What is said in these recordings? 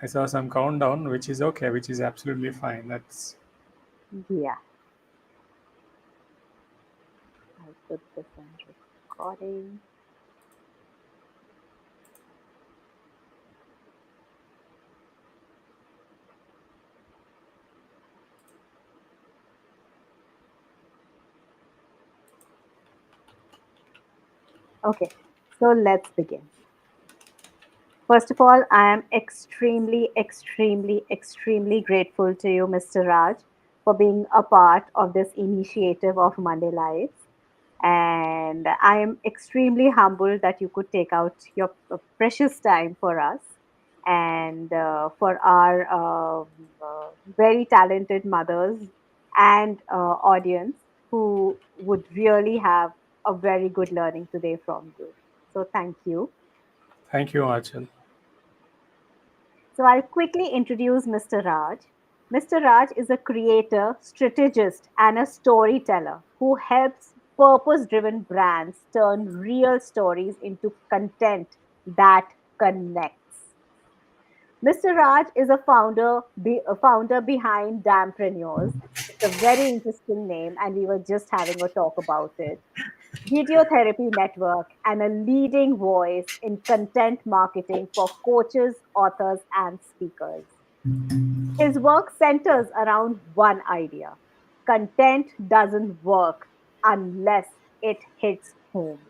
I saw some countdown, which is okay, which is absolutely fine. That's Yeah, I'll put this on recording. Okay, so let's begin. First of all, I am extremely, extremely, extremely grateful to you, Mr. Raj, for being a part of this initiative of Monday Lives. And I am extremely humbled that you could take out your precious time for us and for our very talented mothers and audience who would really have a very good learning today from you. So, thank you. thank you, Achal. So I'll quickly introduce Mr. Raj. Mr. Raj is a creator, strategist, and a storyteller who helps purpose driven brands turn real stories into content that connects. Mr. Raj is a founder behind Dampreneurs. It's a very interesting name, and we were just having a talk about it. Video Therapy Network, and a leading voice in content marketing for coaches, authors, and speakers. His work centers around one idea: content doesn't work unless it hits home.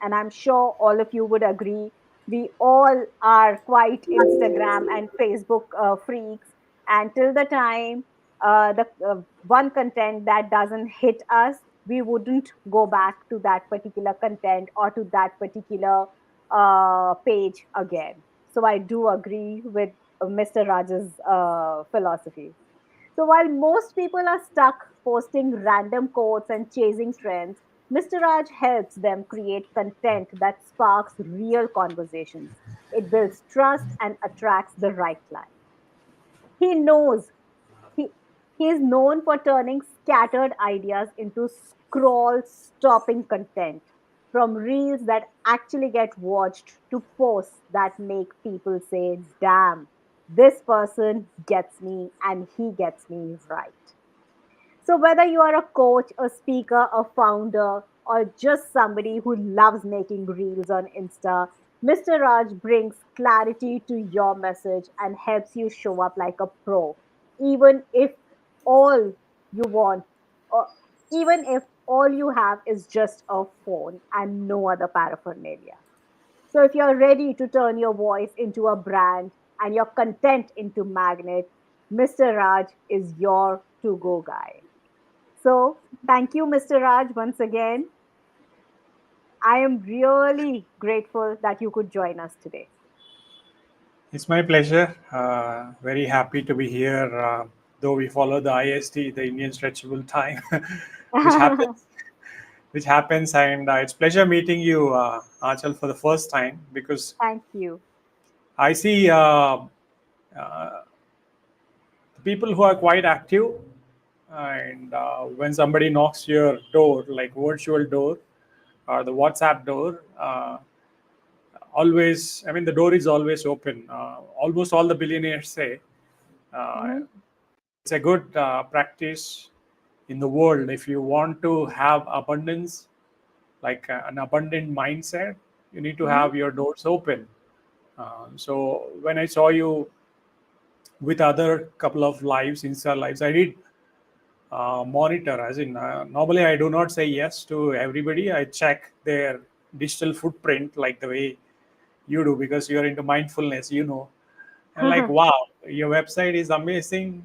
And I'm sure all of you would agree. We all are quite Instagram and Facebook freaks. And till the time the one content that doesn't hit us, we wouldn't go back to that particular content or to that particular page again. So I do agree with Mr. Raj's philosophy. So while most people are stuck posting random quotes and chasing trends, Mr. Raj helps them create content that sparks real conversations. It builds trust and attracts the right client. He knows he, he is known for turning scattered ideas into scroll stopping content, from reels that actually get watched to posts that make people say, damn, this person gets me and he gets me right. So, whether you are a coach, a speaker, a founder, or just somebody who loves making reels on Insta, Mr. Raj brings clarity to your message and helps you show up like a pro, even if all you want, or even if all you have is just a phone and no other paraphernalia. So, if you're ready to turn your voice into a brand and your content into magnet, Mr. Raj is your to go guy. So, thank you, Mr. Raj, once again. I am really grateful that you could join us today. It's my pleasure. Very happy to be here. Though we follow the IST, the Indian Stretchable Time, which happens, which happens, and it's pleasure meeting you, Achal, for the first time because Thank you. I see uh, people who are quite active, and when somebody knocks your door, like virtual door or the WhatsApp door. Always, I mean, the door is always open. Almost all the billionaires say uh, Mhm, it's a good practice in the world if you want to have abundance, like an abundant mindset. You need to mhm, have your doors open. So when I saw you with other couple of lives, Insta lives, I did monitor. As in, normally I do not say yes to everybody. I check their digital footprint like the way you do because you're into mindfulness, and like, wow, your website is amazing.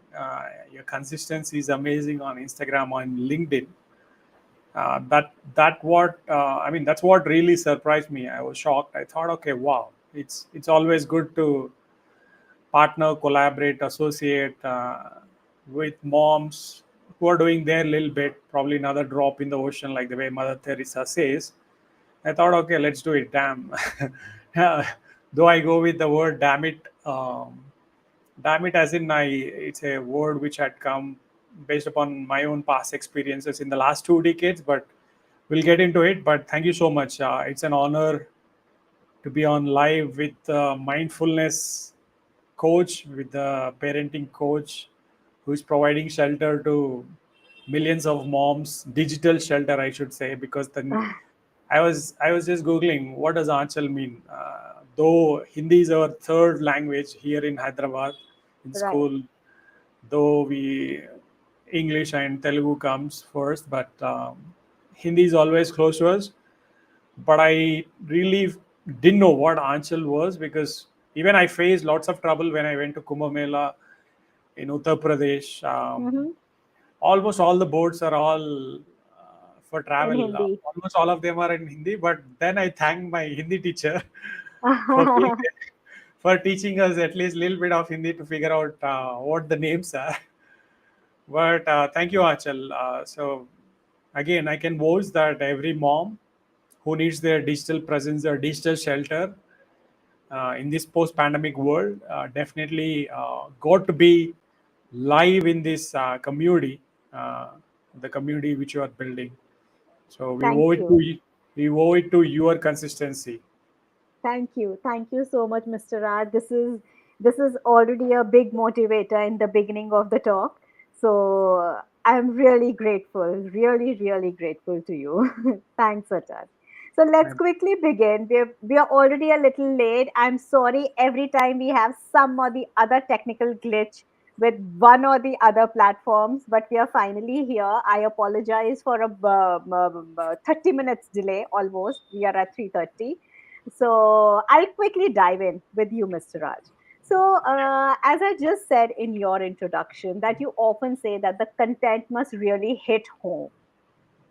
Your consistency is amazing on Instagram, on LinkedIn. That what I mean. That's what really surprised me. I was shocked. I thought, okay, wow, it's always good to partner, collaborate, associate with moms who are doing their little bit. Probably another drop in the ocean, like the way Mother Teresa says. I thought, okay, let's do it. Damn. Yeah, though I go with the word damn it. Damn it, as in it's a word which had come based upon my own past experiences in the last 2 decades, but we'll get into it. But thank you so much. It's an honor to be on live with mindfulness coach, with the parenting coach, who's providing shelter to millions of moms, digital shelter, I should say, because the I was just googling what does Anchal mean. Though Hindi is our third language here in Hyderabad in Right. school, though we English and Telugu comes first, but Hindi is always close to us. But I really didn't know what Anchal was, because even I faced lots of trouble when I went to Kumbh Mela in Uttar Pradesh. Mm-hmm. Almost all the boards are all for In travel. Hindi. Almost all of them are in Hindi. But then I thank my Hindi teacher for being for teaching us at least a little bit of Hindi to figure out what the names are. But thank you, Achal. So again, I can vouch that every mom who needs their digital presence or digital shelter in this post-pandemic world definitely got to be live in this community, uh, the community which you are building. So Thank you. we owe it to your consistency. Thank you. Thank you so much, Mr. Raj. This is already a big motivator in the beginning of the talk. So I'm really grateful, really grateful to you. Thanks, Achal. So let's And quickly begin. We are already a little late. I'm sorry every time we have some or the other technical glitch with one or the other platforms, but we are finally here. I apologize for a 30 minutes delay almost. We are at 3:30. So I'll quickly dive in with you, Mr. Raj. So, as I just said in your introduction, that you often say that the content must really hit home.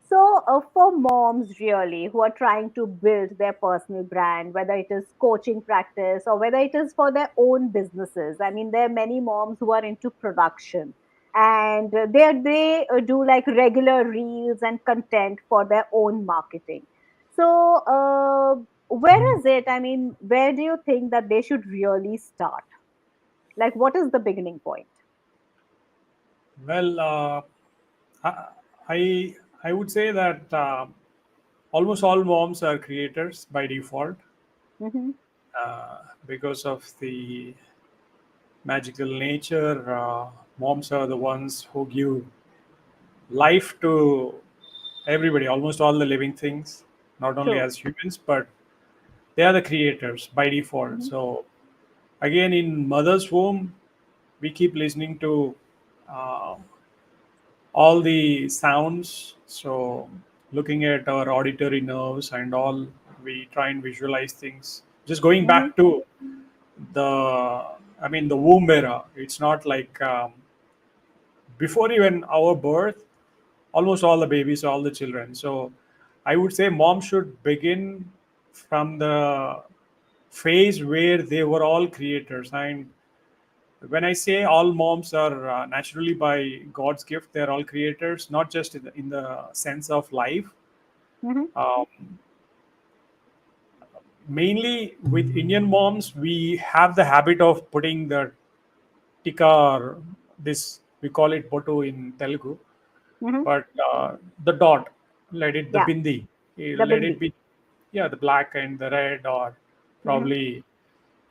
So, for moms really who are trying to build their personal brand, whether it is coaching practice or whether it is for their own businesses, I mean, there are many moms who are into production and they do like regular reels and content for their own marketing. So, where is it? I mean, where do you think that they should really start? Like, what is the beginning point? well, I I I would say that almost all moms are creators by default, Mm-hmm, because of the magical nature. Moms are the ones who give life to everybody, almost all the living things, not only true. as humans, but they are the creators by default. Mm-hmm, So again, in mother's womb, we keep listening to uh, all the sounds. So looking at our auditory nerves and all, we try and visualize things. Just going mm-hmm, back to the, I mean, the womb era. It's not like before even our birth, almost all the babies, all the children. So I would say mom should begin from the phase where they were all creators. And when I say all moms are naturally by God's gift, they're all creators, not just in the sense of life. mm-hmm, Um, Mainly with Indian moms, we have the habit of putting the tika, or this, we call it botu in Telugu, mm-hmm. but the dot, let it the Yeah, bindi, the let it bindi. be, yeah, the black and the red, or Mm-hmm. probably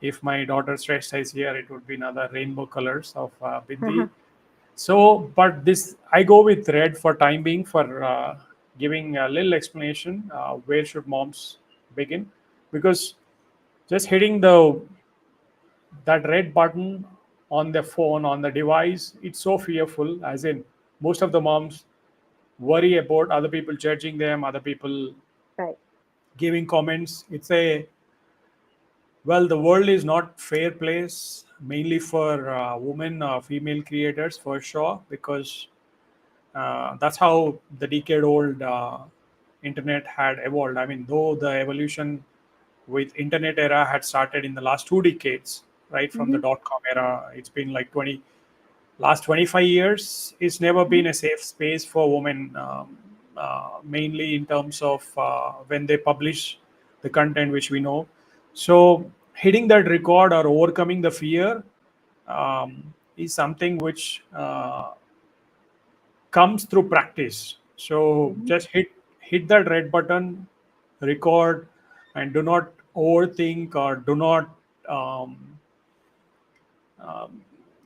if my daughter's stretch size here, it would be another rainbow colors of bindi. So but this, I go with red for time being, for giving a little explanation where should moms begin, because just hitting the that red button on the phone, on the device, it's so fearful, as in most of the moms worry about other people judging them, other people Right. giving comments. It's a, well, the world is not fair place, mainly for women, female creators for sure, because that's how the decade old internet had evolved. I mean, though the evolution with internet era had started in the last 2 decades, right from the Mm-hmm. dot com era, it's been like 20 last 25 years. It's never Mm-hmm. been a safe space for women, mainly in terms of when they publish the content which we know. So hitting that record or overcoming the fear is something which comes through practice. So Mm-hmm. just hit that red button, record, and do not overthink, or do not um,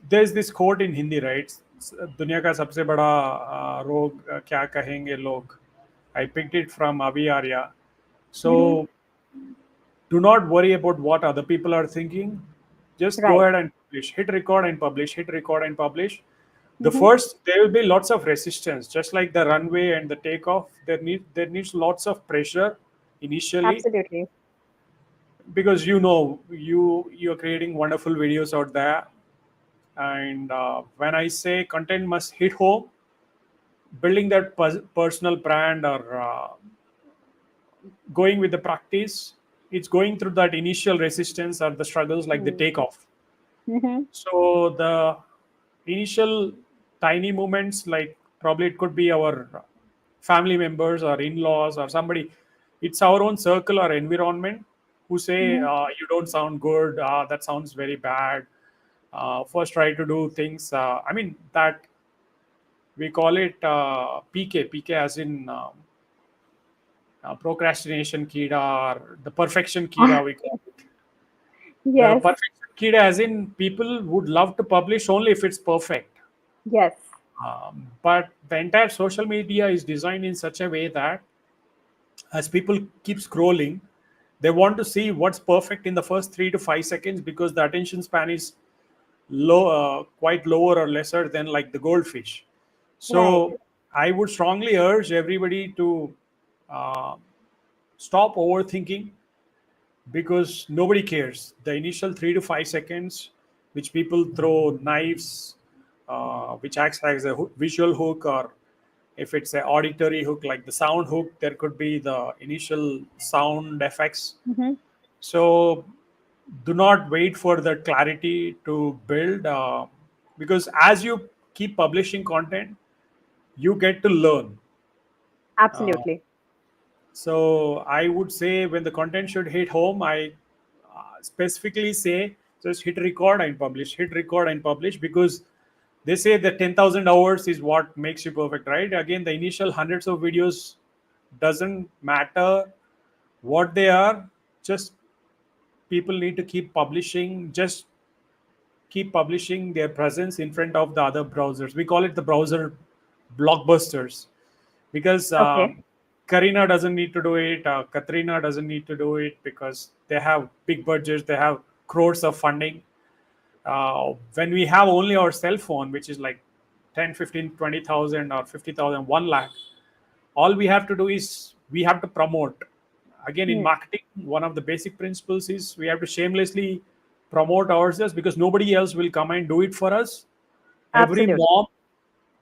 there's this quote in Hindi, right? दुनिया का सबसे बड़ा रोग क्या कहेंगे लोग. I picked it from Avi Arya. Mm-hmm. So do not worry about what other people are thinking. Just go Right. ahead and publish. Hit record and publish. Hit record and publish. The Mm-hmm. first, there will be lots of resistance, just like the runway and the takeoff. There needs lots of pressure initially, Absolutely. because you're creating wonderful videos out there. And when I say content must hit home, building that personal brand, or going with the practice, it's going through that initial resistance or the struggles like the takeoff. Mm-hmm. So the initial tiny moments, like probably it could be our family members or in-laws or somebody, it's our own circle or environment who say, Mm-hmm. you don't sound good, that sounds very bad. First try to do things, I mean, that we call it pk as in procrastination kida, or the perfection kida we call it. The Yes. perfection kida as in people would love to publish only if it's perfect. Yes. But the entire social media is designed in such a way that as people keep scrolling, they want to see what's perfect in the first 3 to 5 seconds, because the attention span is low, quite lower or lesser than like the goldfish. Right. So I would strongly urge everybody to uh, stop overthinking, because nobody cares. The initial 3 to 5 seconds, which people throw knives, which acts as a visual hook, or if it's an auditory hook like the sound hook, there could be the initial sound effects. Mm-hmm. So do not wait for the clarity to build, because as you keep publishing content, you get to learn. Uh, Absolutely. So I would say when the content should hit home, I specifically say just hit record and publish, hit record and publish, because they say that 10,000 hours is what makes you perfect, right? Again, the initial hundreds of videos doesn't matter what they are, just people need to keep publishing, just keep publishing their presence in front of the other browsers. We call it the browser blockbusters, because Okay. Karina doesn't need to do it, Katrina doesn't need to do it, because they have big budgets, they have crores of funding. When we have only our cell phone, which is like 10, 15, 20,000 or 50,000, 1 lakh, all we have to do is we have to promote. Again, in Hmm. marketing, one of the basic principles is we have to shamelessly promote ourselves, because nobody else will come and do it for us. Every Absolutely. mom,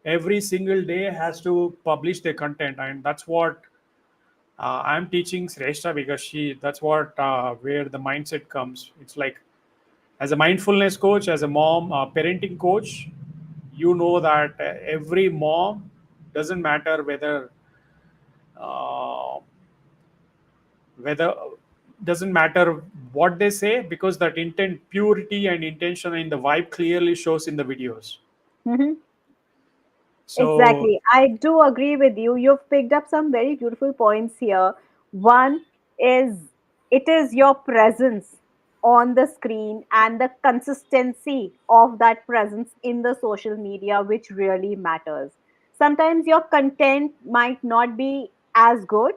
every single day has to publish their content, and that's what I'm teaching Sreshta, because she that's what where the mindset comes. It's like, as a mindfulness coach, as a mom, parenting coach, you know that every mom, doesn't matter uh, whether doesn't matter what they say, because that intent, purity and intention in the vibe clearly shows in the videos. Mm-hmm. So Exactly. I do agree with you. You've picked up some very beautiful points here. One is it is your presence on the screen and the consistency of that presence in the social media which really matters. Sometimes your content might not be as good,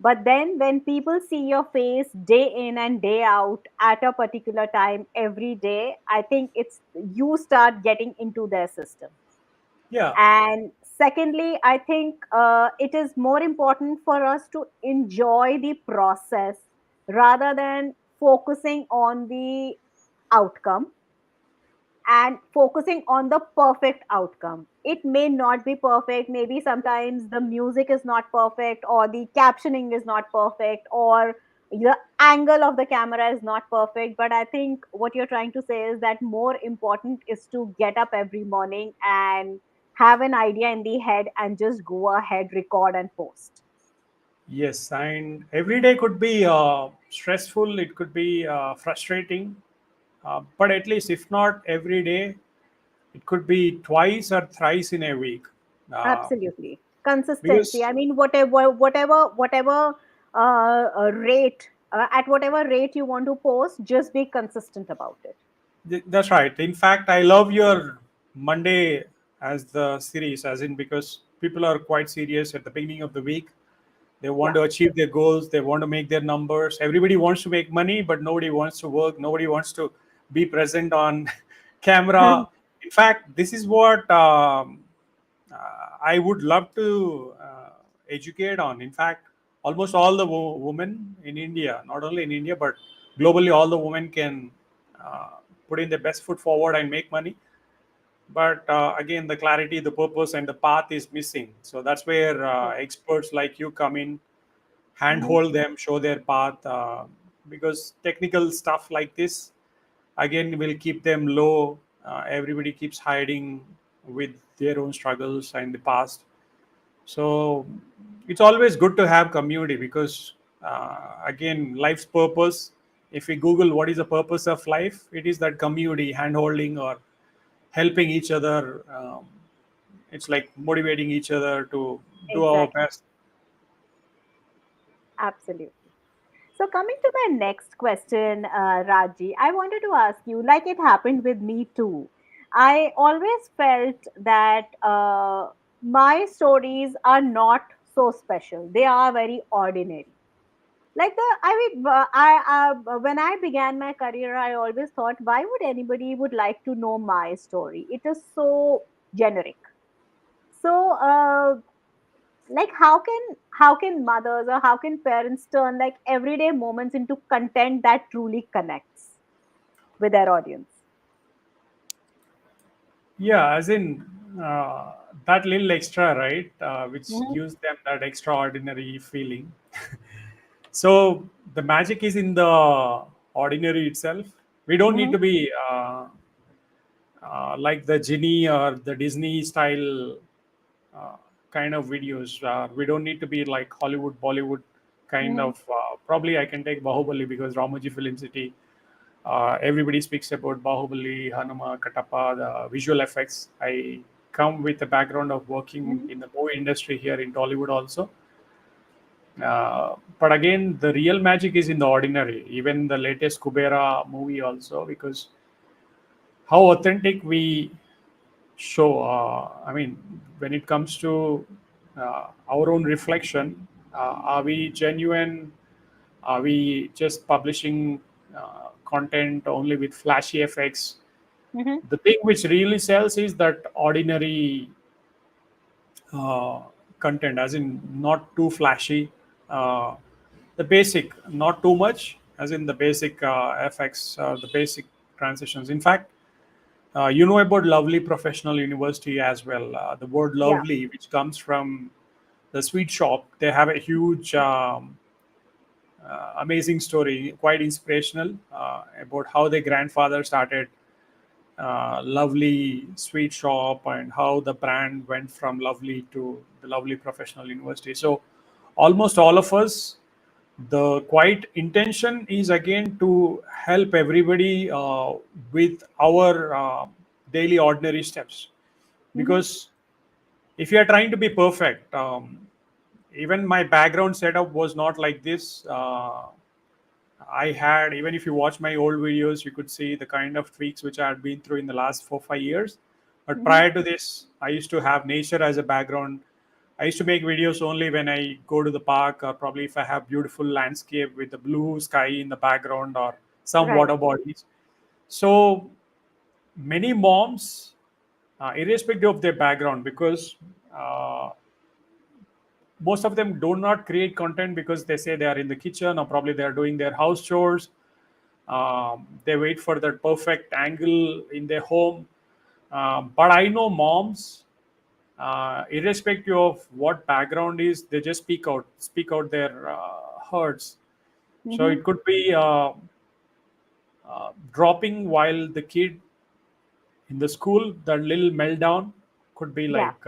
but then when people see your face day in and day out at a particular time every day, I think it's you start getting into their system. yeah, And secondly, I think it is more important for us to enjoy the process rather than focusing on the outcome and focusing on the perfect outcome. It may not be perfect. Maybe sometimes the music is not perfect, or the captioning is not perfect, or the angle of the camera is not perfect. But I think what you're trying to say is that more important is to get up every morning and have an idea in the head and just go ahead, record, and post. yes, and every day could be stressful, it could be frustrating, but at least if not every day, it could be twice or thrice in a week, uh, Absolutely. Consistency. because I mean, whatever rate, at whatever rate you want to post, just be consistent about it. That's right. In fact, I love your Monday as the series, as in because people are quite serious at the beginning of the week. They want Yeah. to achieve their goals. They want to make their numbers. Everybody wants to make money, but nobody wants to work. Nobody wants to be present on camera. In fact, this is what I would love to educate on. In fact, almost all the women in India, not only in India, but globally, all the women can uh, put in their best foot forward and make money. But again, the clarity, the purpose, and the path is missing. So that's where True. experts like you come in, Mhm. handhold them, show their path, because technical stuff like this again will keep them low. Everybody keeps hiding with their own struggles and the past. So it's always good to have community because again, life's purpose. If we Google what is the purpose of life, it is that community, handholding or helping each other. It's like motivating each other to do our Exactly. best. Absolutely. So, coming to my next question, Raji, I wanted to ask you, like it happened with me too. I always felt that my stories are not so special. They are very ordinary. Like when I began my career, I always thought, why would anybody would like to know my story? It is so generic. So, like how can mothers or how can parents turn like everyday moments into content that truly connects with their audience? Yeah, as in that little extra, right? Which Mhm. gives them that extraordinary feeling. So the magic is in the ordinary itself. We don't need Mhm. to be like the genie or the Disney style uh, kind of videos. We don't need to be like Hollywood, Bollywood kind Mhm. of. Probably I can take Bahubali because Ramoji Film City. Everybody speaks about Bahubali, Hanuma, Katappa, the visual effects. I come with a background of working Mhm. in the movie industry here in Tollywood also. But again, the real magic is in the ordinary. Even the latest Kubera movie also, because how authentic we show. I mean, when it comes to our own reflection, are we genuine? Are we just publishing content only with flashy effects? Mhm. The thing which really sells is that ordinary uh, content, as in not too flashy, uh, the basic, not too much, as in the basic effects, the basic transitions. In fact, you know about Lovely Professional University as well. The word Yeah. lovely, which comes from the sweet shop, they have a huge amazing story, quite inspirational, about how their grandfather started Lovely Sweet Shop and how the brand went from Lovely to the Lovely Professional University. So, almost all of us, the quiet intention is again to help everybody with our daily ordinary steps. Mhm. Because if you are trying to be perfect, even my background setup was not like this. I had, even if you watch my old videos, you could see the kind of tweaks which I had been through in the last 4 5 years. But Mhm. prior to this, I used to have nature as a background. I used to make videos only when I go to the park, or probably if I have beautiful landscape with the blue sky in the background or some Right. water bodies. So many moms, irrespective of their background, because uh, most of them do not create content because they say they are in the kitchen or probably they are doing their house chores. They wait for that perfect angle in their home. But I know moms, irrespective of what background is, they just speak out their hurts. So Mhm. it could be dropping while the kid in the school, the little meltdown could be Yeah. like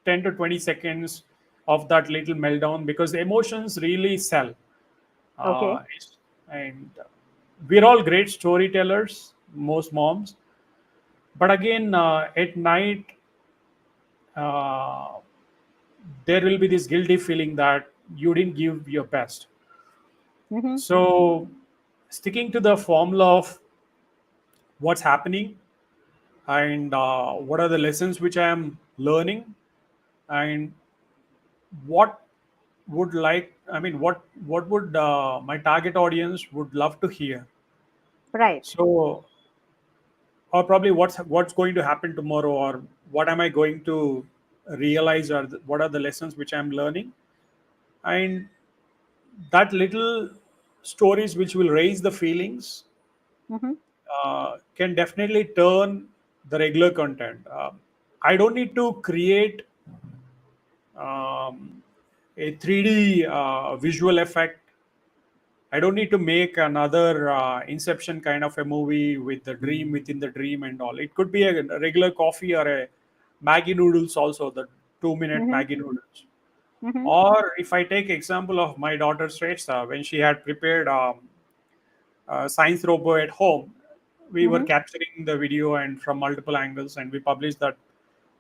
10 to 20 seconds of that little meltdown because the emotions really sell. Okay. And we're all great storytellers, most moms. But again, at night, uh, there will be this guilty feeling that you didn't give your best. Mhm. So, sticking to the formula of what's happening, and what are the lessons which I am learning, and what would like I mean what would my target audience would love to hear. Right. So, or probably what's going to happen tomorrow, or what am I going to realize, or what are the lessons which I'm learning, and that little stories which will raise the feelings Mm-hmm. can definitely turn the regular content. I don't need to create a 3D visual effect. I don't need to make another Inception kind of a movie with the dream within the dream and all. It could be a regular coffee or a Maggie noodles also, the 2 minute Mm-hmm. Maggie noodles. Mm-hmm. Or if I take example of my daughter Shrestha, when she had prepared science robo at home, we were Mm-hmm. capturing the video and from multiple angles, and we published that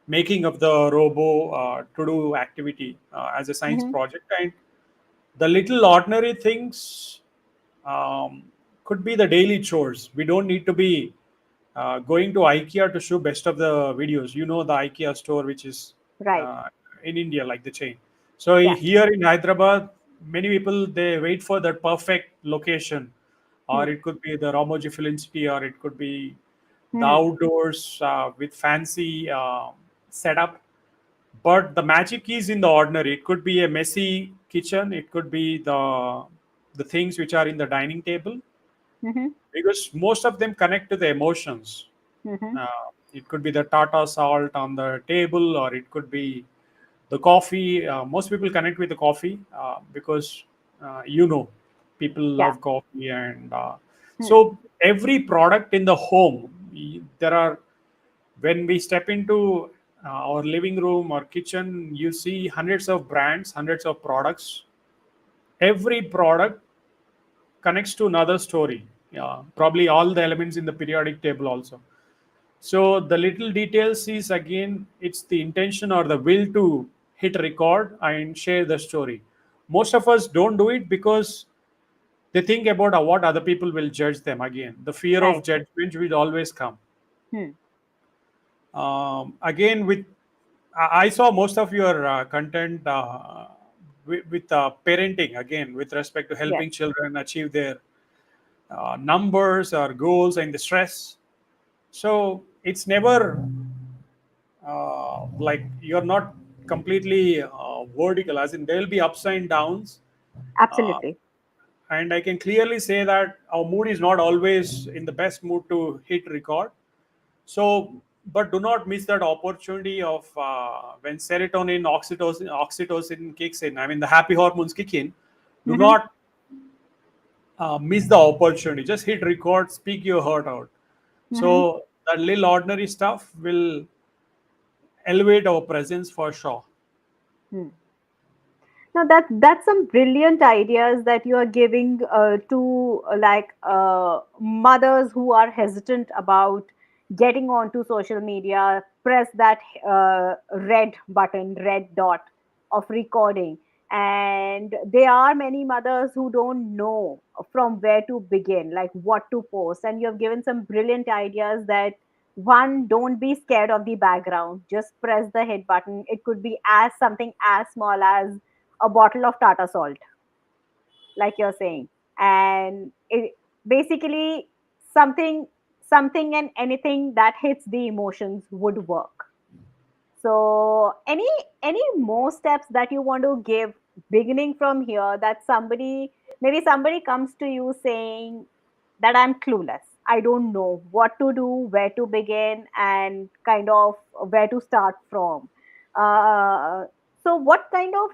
making of the robo to do activity as a science Mm-hmm. project. And the little ordinary things um, could be the daily chores. We don't need to be going to IKEA to show best of the videos. You know the IKEA store, which is Right. uh, in India, like the chain. So Yeah. here in Hyderabad, many people they wait for that perfect location, or Hmm. it could be the Ramoji Film City, or it could be the Hmm. outdoors with fancy setup. But the magic is in the ordinary. It could be a messy kitchen. It could be the things which are in the dining table, Mm-hmm. because most of them connect to the emotions. Mm-hmm. It could be the Tata salt on the table, or it could be the coffee. Most people connect with the coffee because people Yeah. love coffee, and Hmm. so every product in the home, there are when we step into our living room or kitchen, you see hundreds of brands, hundreds of products. Every product connects to another story. Yeah, probably all the elements in the periodic table also. So the little details is again, it's the intention or the will to hit record and share the story. Most of us don't do it because they think about what other people will judge them. Again, the fear of Right. judgment will always come. Hmm. Again, with I saw most of your content with parenting, again with respect to Yes. helping children achieve their numbers or goals and the stress. So it's never like you're not completely vertical, as in there will be ups and downs. Uh, Absolutely. and I can clearly say that our mood is not always in the best mood to hit record. So, but do not miss that opportunity of when serotonin, oxytocin kicks in. I mean, the happy hormones kick in. Do Mm-hmm. not miss the opportunity. Just hit record, speak your heart out. Mm-hmm. So that little ordinary stuff will elevate our presence for sure. Hmm. Now that's some brilliant ideas that you are giving to mothers who are hesitant about getting onto social media. Press that red button, red dot of recording, and there are many mothers who don't know from where to begin, like what to post. And you have given some brilliant ideas that one, don't be scared of the background. Just press the hit button. It could be as something as small as a bottle of Tata salt, like you're saying, and it basically something, something and anything that hits the emotions would work. So, any more steps that you want to give, beginning from here, that somebody, maybe somebody comes to you saying that I'm clueless. I don't know what to do, where to begin, and kind of where to start from. Uh, so, what kind of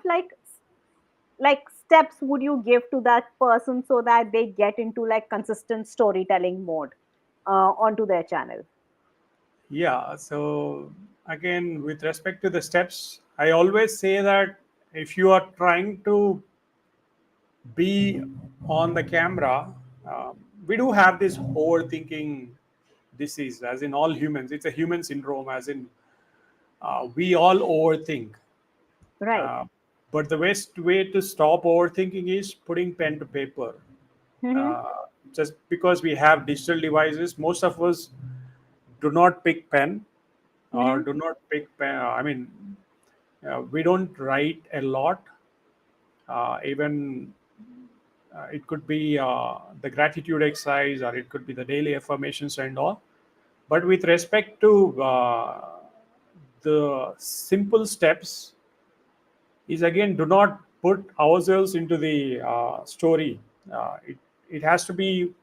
steps would you give to that person so that they get into like consistent storytelling mode onto their channel? Yeah. So again, with respect to the steps, I always say that if you are trying to be on the camera, we do have this overthinking disease, as in all humans. It's a human syndrome, as in we all overthink. Right. Uh, but the best way to stop overthinking is putting pen to paper. Mm-hmm. Uh, just because we have digital devices, most of us do not pick pen or Mhm. do not pick pen. We don't write a lot. Even it could be the gratitude exercise, or it could be the daily affirmations and all. But with respect to the simple steps, is again, do not put ourselves into the story. It has to be,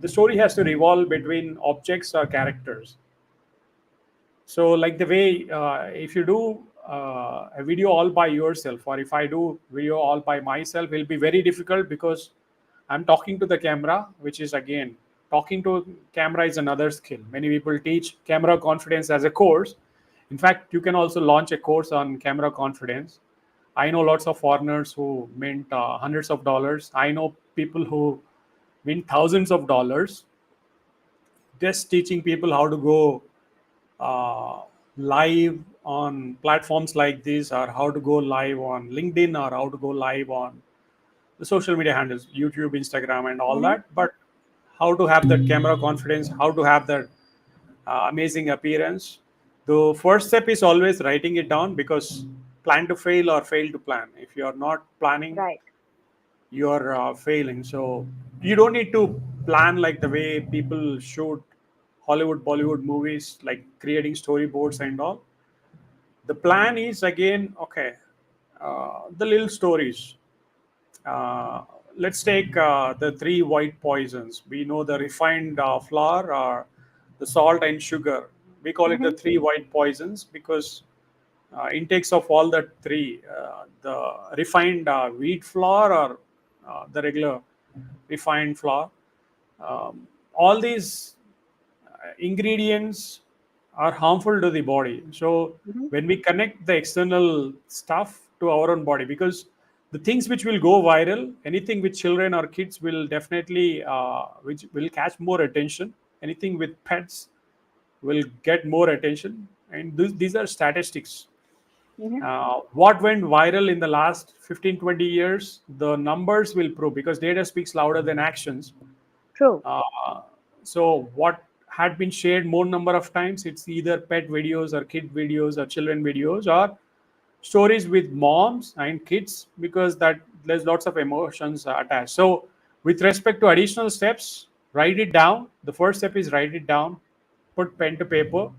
the story has to revolve between objects or characters. So like the way, if you do a video all by yourself, or if I do video all by myself, it'll be very difficult because I'm talking to the camera, which is again, talking to camera is another skill. Many people teach camera confidence as a course. In fact, you can also launch a course on camera confidence. I know lots of foreigners who mint hundreds of dollars. I know people who mint thousands of dollars just teaching people how to go uh, live on platforms like this, or how to go live on LinkedIn, or how to go live on the social media handles, YouTube, Instagram, and all Mhm. that. But how to have that camera confidence, how to have that amazing appearance. The first step is always writing it down, because plan to fail or fail to plan. If you are not planning, Right. you are failing. So you don't need to plan like the way people shoot Hollywood, Bollywood movies, like creating storyboards and all. The plan is again, okay, the little stories. Uh, let's take the three white poisons. We know the refined flour, the salt, and sugar. We call it the Mhm. three white poisons because intakes of all the three, the refined wheat flour, or the regular refined flour, all these ingredients are harmful to the body. So Mhm. when we connect the external stuff to our own body, because the things which will go viral, anything with children or kids will definitely, which will catch more attention. Anything with pets will get more attention, and these are statistics. Mhm. What went viral in the last 15, 20 years, the numbers will prove, because data speaks louder than actions. True. uh, so what had been shared more number of times, it's either pet videos or kid videos or children videos, or stories with moms and kids, because that there's lots of emotions attached. So with respect to additional steps, write it down. The first step is write it down, put pen to paper,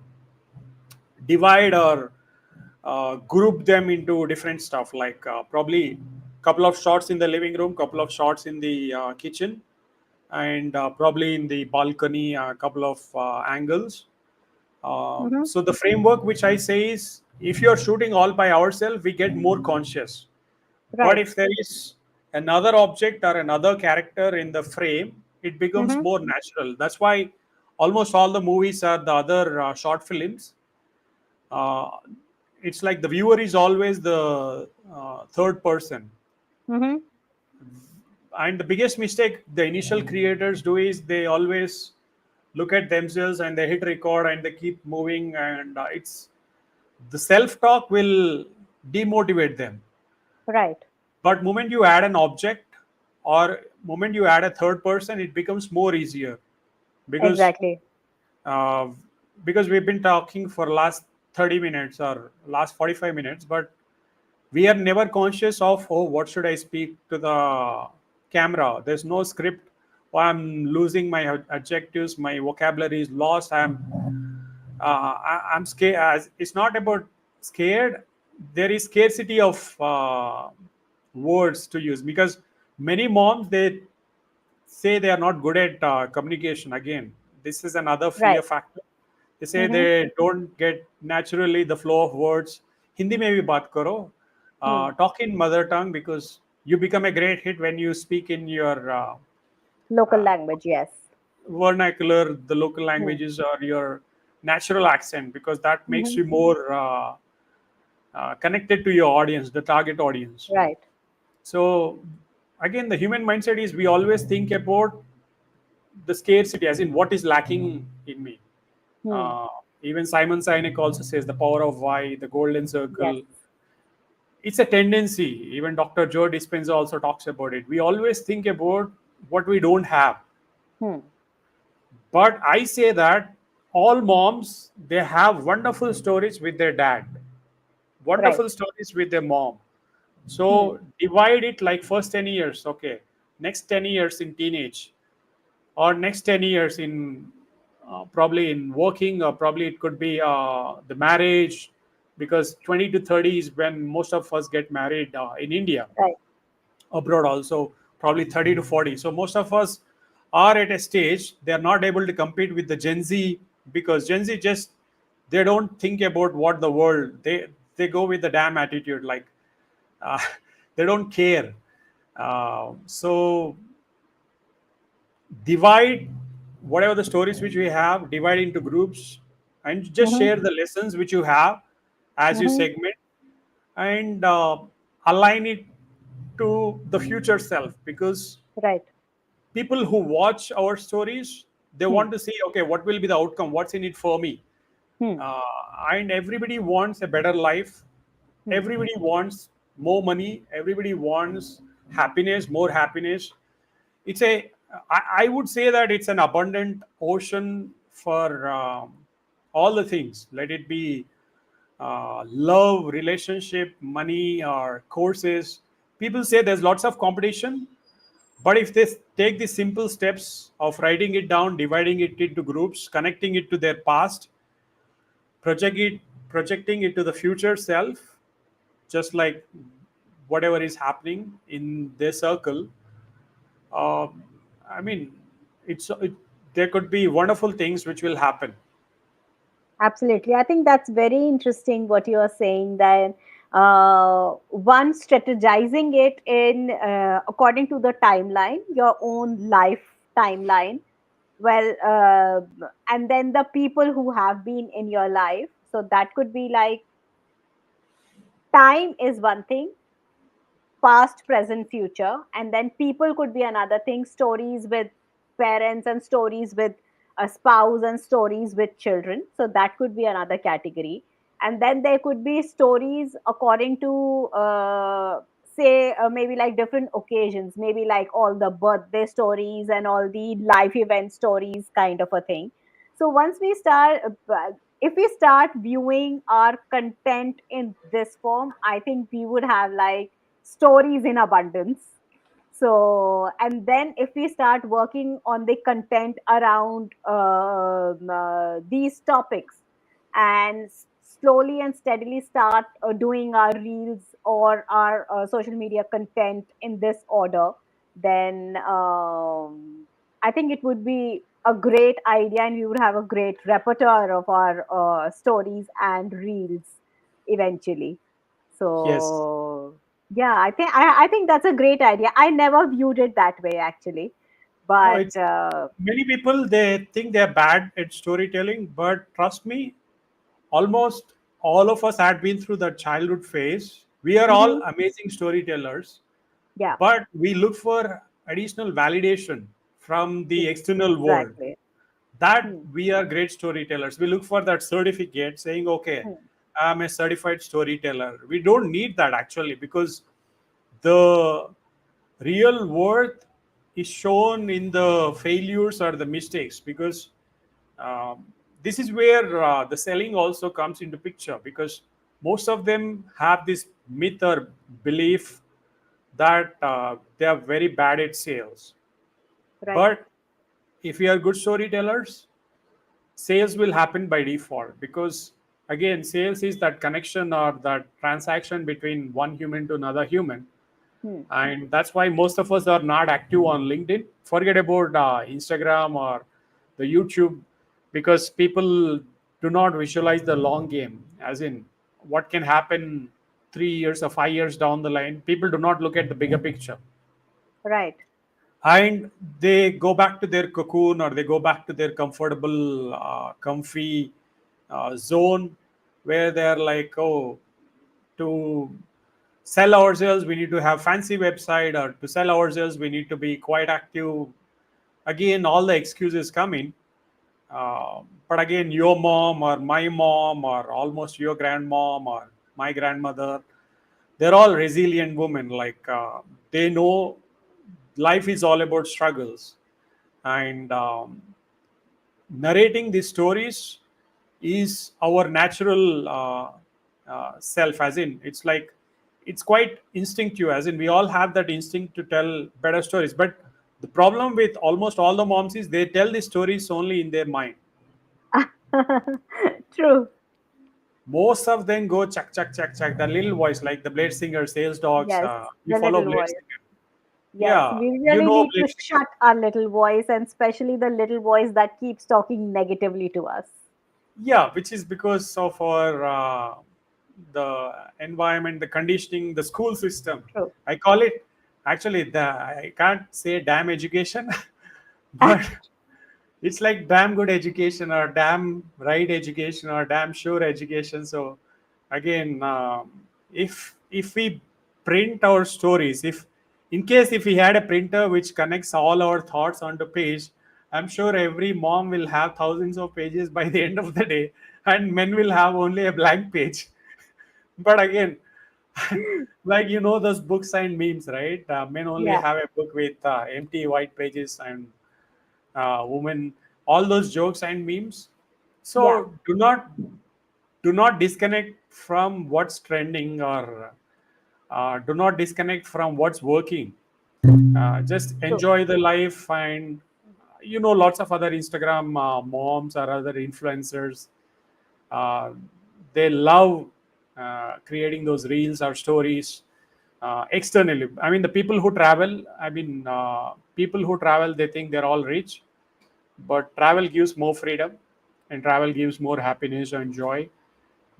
divide or group them into different stuff, like probably couple of shots in the living room, couple of shots in the kitchen, and probably in the balcony, a couple of angles. Mhm. So the framework which I say is, if you're shooting all by ourselves, we get more conscious. But Right. if there is another object or another character in the frame, it becomes Mhm. more natural. That's why almost all the movies are the other short films. Uh, it's like the viewer is always the third person. Mhm. And the biggest mistake the initial creators do is they always look at themselves and they hit record and they keep moving, and it's the self talk will demotivate them. Right. But moment you add an object, or moment you add a third person, it becomes more easier, because Exactly. uh, because we've been talking for last 30 minutes or last 45 minutes, but we are never conscious of, oh, what should I speak to the camera. There's no script. Oh, I'm losing my adjectives, my vocabulary is lost, I'm scared. It's not about scared. There is scarcity of words to use, because many moms, they say they are not good at communication. Again, this is another fear Right. factor. They say Mhm. they don't get naturally the flow of words. Hindi mein bhi baat karo. Hmm. Talk in mother tongue, because you become a great hit when you speak in your Local uh, language. Yes. vernacular, the local Hmm. languages, or your natural accent, because that makes Mhm. you more connected to your audience, the target audience. Right. So again, the human mindset is, we always think about the scarcity, as in what is lacking in me. Hmm. Uh, Even Simon Sinek also says the power of why, the golden Yes. circle. It's a tendency. Even Dr. Joe Dispenza also talks about it. We always think about what we don't have. Hmm. But I say that all moms, they have wonderful stories with their dad, Right. wonderful stories with their mom. Hmm. So divide it like first 10 years, okay, next 10 years in teenage, or next 10 years in probably in working, or probably it could be the marriage, because 20 to 30 is when most of us get married in India, Right. abroad also probably 30 to 40. So most of us are at a stage they are not able to compete with the Gen Z, because Gen Z just, they don't think about what the world, they go with the damn attitude, like uh, they don't care. So divide whatever the stories which we have, divide into groups, and just Mm-hmm. share the lessons which you have as you Mm-hmm. segment, and align it to the future self, because Right. people who watch our stories, they Hmm. want to see, okay, what will be the outcome, what's in it for me. Hmm. uh, and everybody wants a better life, Hmm. everybody wants more money, everybody wants happiness, more happiness. It's a, I would say that it's an abundant ocean for all the things, let it be love, relationship, money, or courses. People say there's lots of competition, but if they take the simple steps of writing it down, dividing it into groups, connecting it to their past, project it, projecting it to the future self, just like whatever is happening in their circle, um, I mean, there could be wonderful things which will happen. Absolutely. I think that's very interesting what you are saying that one strategizing it in according to the timeline, your own life timeline. Well, and then the people who have been in your life. So that could be like time is one thing, past, present, future, and then people could be another thing, stories with parents and stories with a spouse and stories with children, so that could be another category. And then there could be stories according to say maybe like different occasions, maybe like all the birthday stories and all the life event stories kind of a thing. So once we start if we start viewing our content in this form, I think we would have like stories in abundance. So, and then if we start working on the content around these topics and slowly and steadily start doing our reels or our social media content in this order, then I think it would be a great idea and we would have a great repertoire of our stories and reels eventually. Yes. So yeah, I think that's a great idea. I never viewed it that way actually, No, but it's many people, they think they're bad at storytelling, but trust me, almost all of us had been through that childhood phase. We are all mhm, amazing storytellers, yeah, but we look for additional validation from the external world exactly. that Hmm, we are great storytellers. We look for that certificate saying, okay, hmm, I'm a certified storyteller. We don't need that actually, because the real worth is shown in the failures or the mistakes, because um, this is where the selling also comes into picture, because most of them have this myth or belief that they are very bad at sales. right, But if we are good storytellers, sales will happen by default, because again, sales is that connection or that transaction between one human to another human. hmm, And that's why most of us are not active on LinkedIn. Forget about Instagram or the YouTube, because people do not visualize the long game, as in what can happen 3 years or 5 years down the line. People do not look at the bigger picture, right, and they go back to their cocoon, or they go back to their comfortable comfy zone, where they're like, oh, to sell ourselves we need to have fancy website, or to sell ourselves we need to be quite active. Again, all the excuses come in. But again, your mom or my mom or almost your grandmom or my grandmother, they're all resilient women, like they know life is all about struggles, and narrating these stories is our natural self, as in it's like it's quite instinctive, as in we all have that instinct to tell better stories. But the problem with almost all the moms is they tell the stories only in their mind. True. Most of them go chuck chuck chuck chuck, the little voice, like the Blade Singer, Sales Dogs. Yes, You the follow little Blade voice. Singer? Yes, Yeah, we you really know need to Blade Singer. shut our little voice, and especially the little voice that keeps talking negatively to us. Yeah, which is because of our the environment, the conditioning, the school system. True. I call it, actually, the I can't say damn education, but it's like damn good education or damn right education or damn sure education. So again, if we print our stories, if in case if we had a printer which connects all our thoughts onto page, I'm sure every mom will have thousands of pages by the end of the day, and men will have only a blank page. But again, like those books and memes, right? Men only Yeah, have a book with empty white pages, and women, all those jokes and memes. yeah, So do not disconnect from what's trending, or do not disconnect from what's working. Just true. enjoy the life, and lots of other Instagram moms or other influencers, uh, they love creating those reels or stories externally. I mean, the people who travel, people who travel, they think they're all rich, but travel gives more freedom, and travel gives more happiness and joy.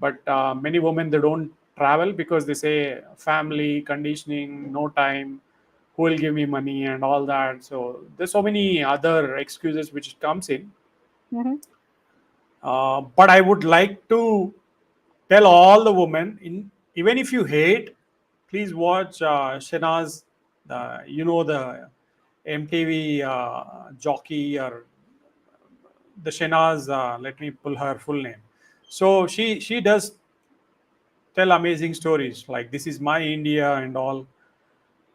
But many women, they don't travel because they say family conditioning, no time, who will give me money and all that. So there's so many other excuses which comes in. Hmm. But I would like to tell all the women, even if you hate, please watch Shanaz, the MTV jockey, or the Shanaz. Let me pull her full name. So she does tell amazing stories like "This is my India" and all.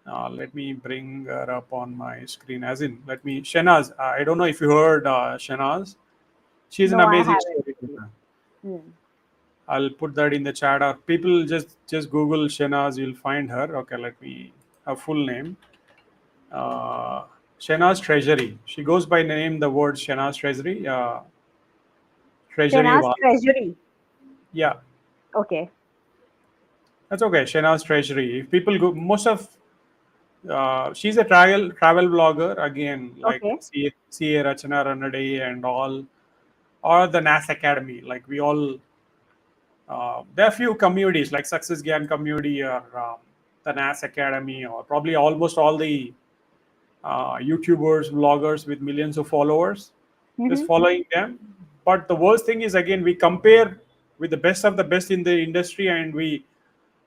Let me bring her up on my screen. As in, let me Shanaz. I don't know if you heard Shanaz. She's an No, I amazing haven't. storyteller. Mm. I'll put that in the chat. Or people just Google Shanaz, you'll find her. Okay, let me her full name. Uh, Shanaz Treasury. She goes by name the word Shanaz Treasury. Treasury Shehnaaz Wal. Treasury. Yeah, Okay, that's okay. Shanaz Treasury. If people go, most of she's a travel blogger again, like okay. CA Rachana Ranade and all, or the NAS Academy. Like we all, there are few communities like Success Gyan community, or the NAS Academy, or probably almost all the YouTubers, vloggers with millions of followers, just Hmm. following them. But the worst thing is, again, we compare with the best of the best in the industry, and we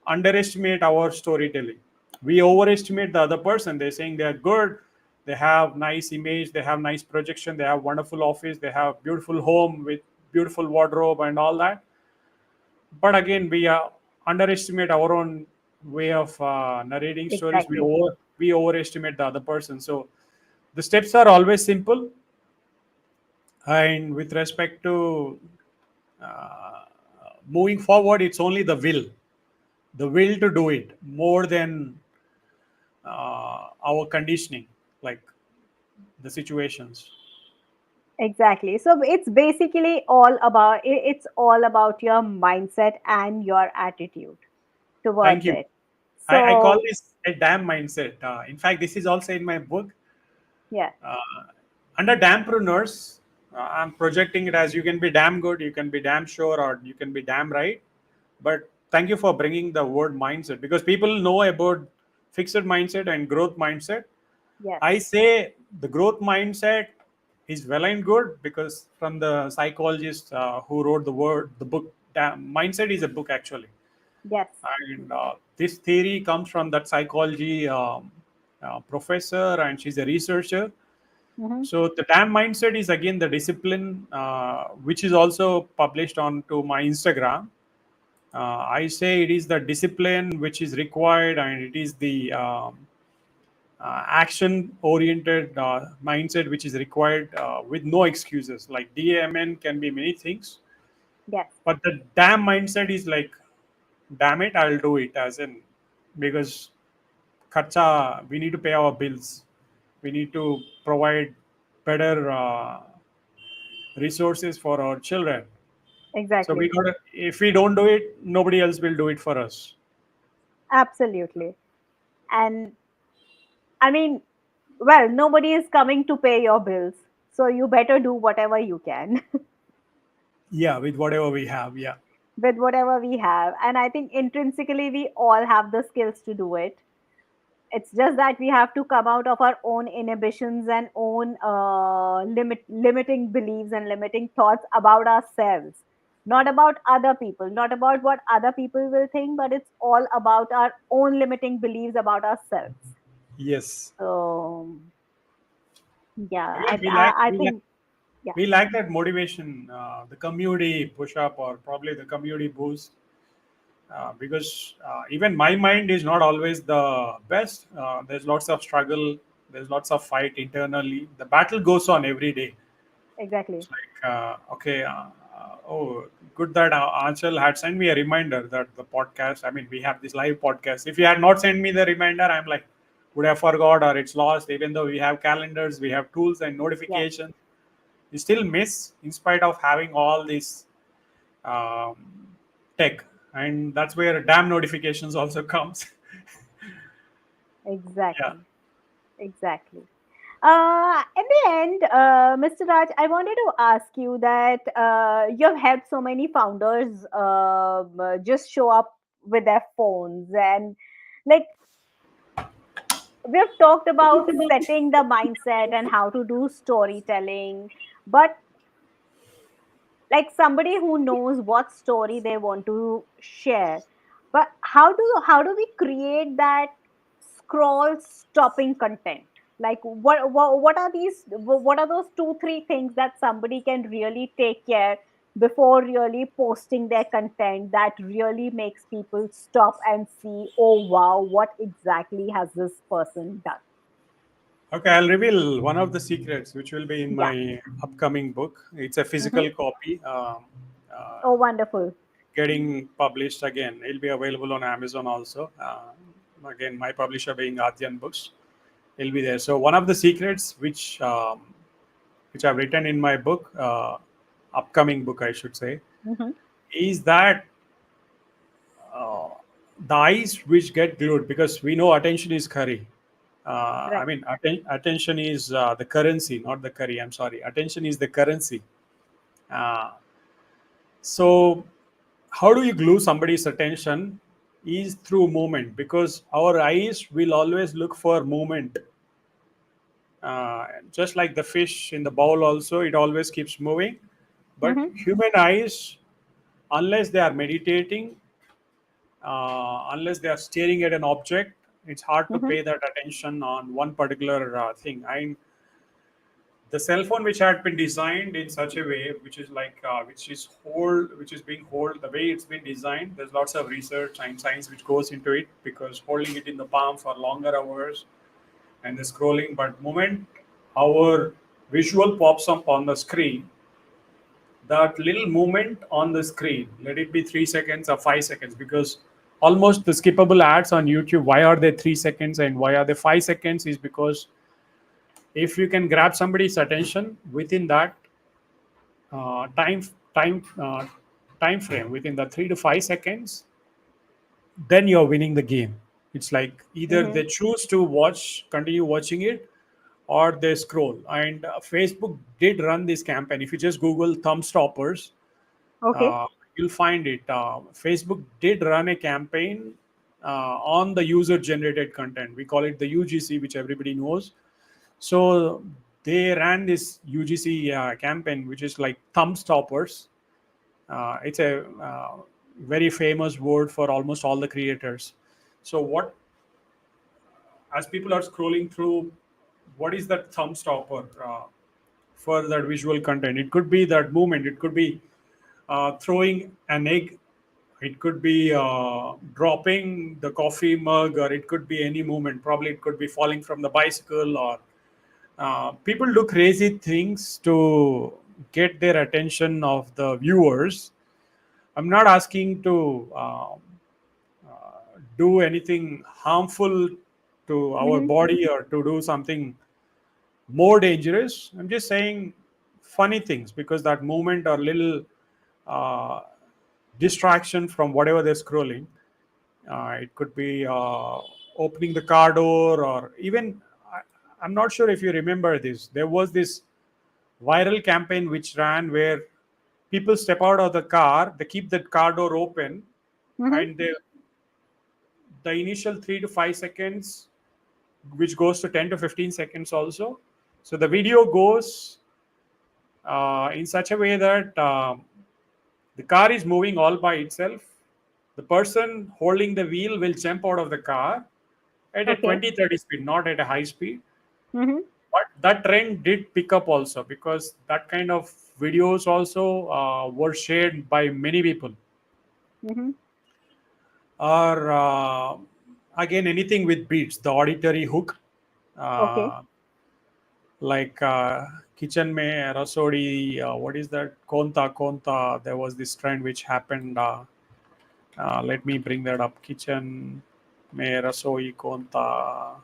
underestimate our storytelling. We overestimate the other person. They're saying they're good, they have nice image, they have nice projection, they have wonderful office, they have beautiful home with beautiful wardrobe and all that. But again, we underestimate our own way of narrating stories. we Exactly. over we overestimate the other person. So the steps are always simple, and with respect to uh, moving forward, it's only the will to do it, more than our conditioning, like the situations. Exactly. So it's basically all about it's all about your mindset and your attitude Thank towards you. it. I call So this a damn mindset. In fact, this is also in my book. yeah, Under dampreneurs, I'm projecting it as you can be damn good, you can be damn sure, or you can be damn right. But thank you for bringing the word mindset, because people know about fixed mindset and growth mindset. yes, I say the growth mindset is well and good, because from the psychologist who wrote the book, Mindset is a book actually. yes. And this theory comes from that psychology professor, and she's a researcher. Hmm. So the TAM mindset is again the discipline, which is also published onto my Instagram. I say it is the discipline which is required, and it is the action oriented mindset which is required with no excuses. Like DMN can be many things, Yes, but the damn mindset is like, damn it, I'll do it, as in, because kharcha, we need to pay our bills, we need to provide better resources for our children. So we exactly. got to, if we don't do it, nobody else will do it for us. Absolutely. And I mean, well, nobody is coming to pay your bills. So you better do whatever you can Yeah, with whatever we have. Yeah. with whatever we have. And I think intrinsically, we all have the skills to do it. It's just that we have to come out of our own inhibitions and own limiting beliefs and limiting thoughts about ourselves, not about other people, not about what other people will think, but it's all about our own limiting beliefs about ourselves. Yes. So yeah, Again, we lack I think yeah, we lack that motivation, the community push up, or probably the community boost. Because even my mind is not always the best. There's lots of struggle. There's lots of fight internally. The battle goes on every day. exactly. It's like, okay, oh, good that Anchal had sent me a reminder that the podcast, I mean, we have this live podcast. If you had not sent me the reminder, I'm like, would have forgot or it's lost. Even though we have calendars, we have tools and Yes, notifications, we still miss in spite of having all this um, tech. And that's where damn notifications also comes. Yeah. exactly. Exactly. In the end, Mr. Raj, I wanted to ask you that you've helped so many founders just show up with their phones, and like we've talked about setting the mindset and how to do storytelling, but like somebody who knows what story they want to share, but how do we create that scroll stopping content? Like what are these, what are those two three things that somebody can really take care before really posting their content that really makes people stop and see, oh wow, what exactly has this person done? Okay, I'll reveal one of the secrets, which will be in Yeah. my upcoming book. It's a Hmm. physical copy. Uh, Oh, wonderful. Getting published again. It'll be available on Amazon also. Again, my publisher being Adyan Books, it'll be there. So one of the secrets which I've written in my book, upcoming book, I should say, Hmm. is that uh, the eyes which get glued, because we know attention is curry. I Right. mean, attention is the currency, not the curry. I'm sorry. Attention is the currency. Uh, so how do you glue somebody's attention is through movement, because our eyes will always look for movement. Just like the fish in the bowl also, it always keeps moving. But Hmm. human eyes, unless they are meditating, unless they are staring at an object, it's hard to Hmm. pay that attention on one particular thing. And the cell phone which had been designed in such a way which is like which is being hold, the way it's been designed, there's lots of research and science which goes into it, because holding it in the palm for longer hours and the scrolling, but moment our visual pops up on the screen, that little movement on the screen, let it be 3 seconds or 5 seconds, because almost the skippable ads on YouTube, why are they 3 seconds and why are they 5 seconds, is because if you can grab somebody's attention within that uh, time time uh, time frame, within the 3 to 5 seconds, then you're winning the game. It's like either Hmm. they choose to watch, continue watching it, or they scroll. And Facebook did run this campaign. If you just Google thumb stoppers, Okay. uh, you'll find it. Facebook did run a campaign on the user generated content. We call it the UGC, which everybody knows. So they ran this UGC campaign, which is like thumb stoppers. It's a very famous word for almost all the creators. So what, as people are scrolling through, what is that thumb stopper for that visual content? It could be that movement. It could be throwing an egg It could be dropping the coffee mug, or it could be any movement. Probably it could be falling from the bicycle, or people do crazy things to get their attention of the viewers. I'm not asking to do anything harmful to our Mm-hmm. body or to do something more dangerous. I'm just saying funny things because that movement or little uh, distraction from whatever they're scrolling. It could be opening the car door, or even I'm not sure if you remember this. There was this viral campaign which ran where people step out of the car, they keep the car door open, Mm-hmm. and the initial 3 to 5 seconds, which goes to 10 to 15 seconds also. So the video goes in such a way that the car is moving all by itself. The person holding the wheel will jump out of the car at a Okay. 20-30 speed, not at a high speed. Mm-hmm. But that trend did pick up also, because that kind of videos also were shared by many people. Mm-hmm. Or again, anything with beats, the auditory hook, Okay. uh, like kitchen mein rasodi, what is that, konta konta. There was this trend which happened. Let me bring that up. Kitchen mein rasoi konta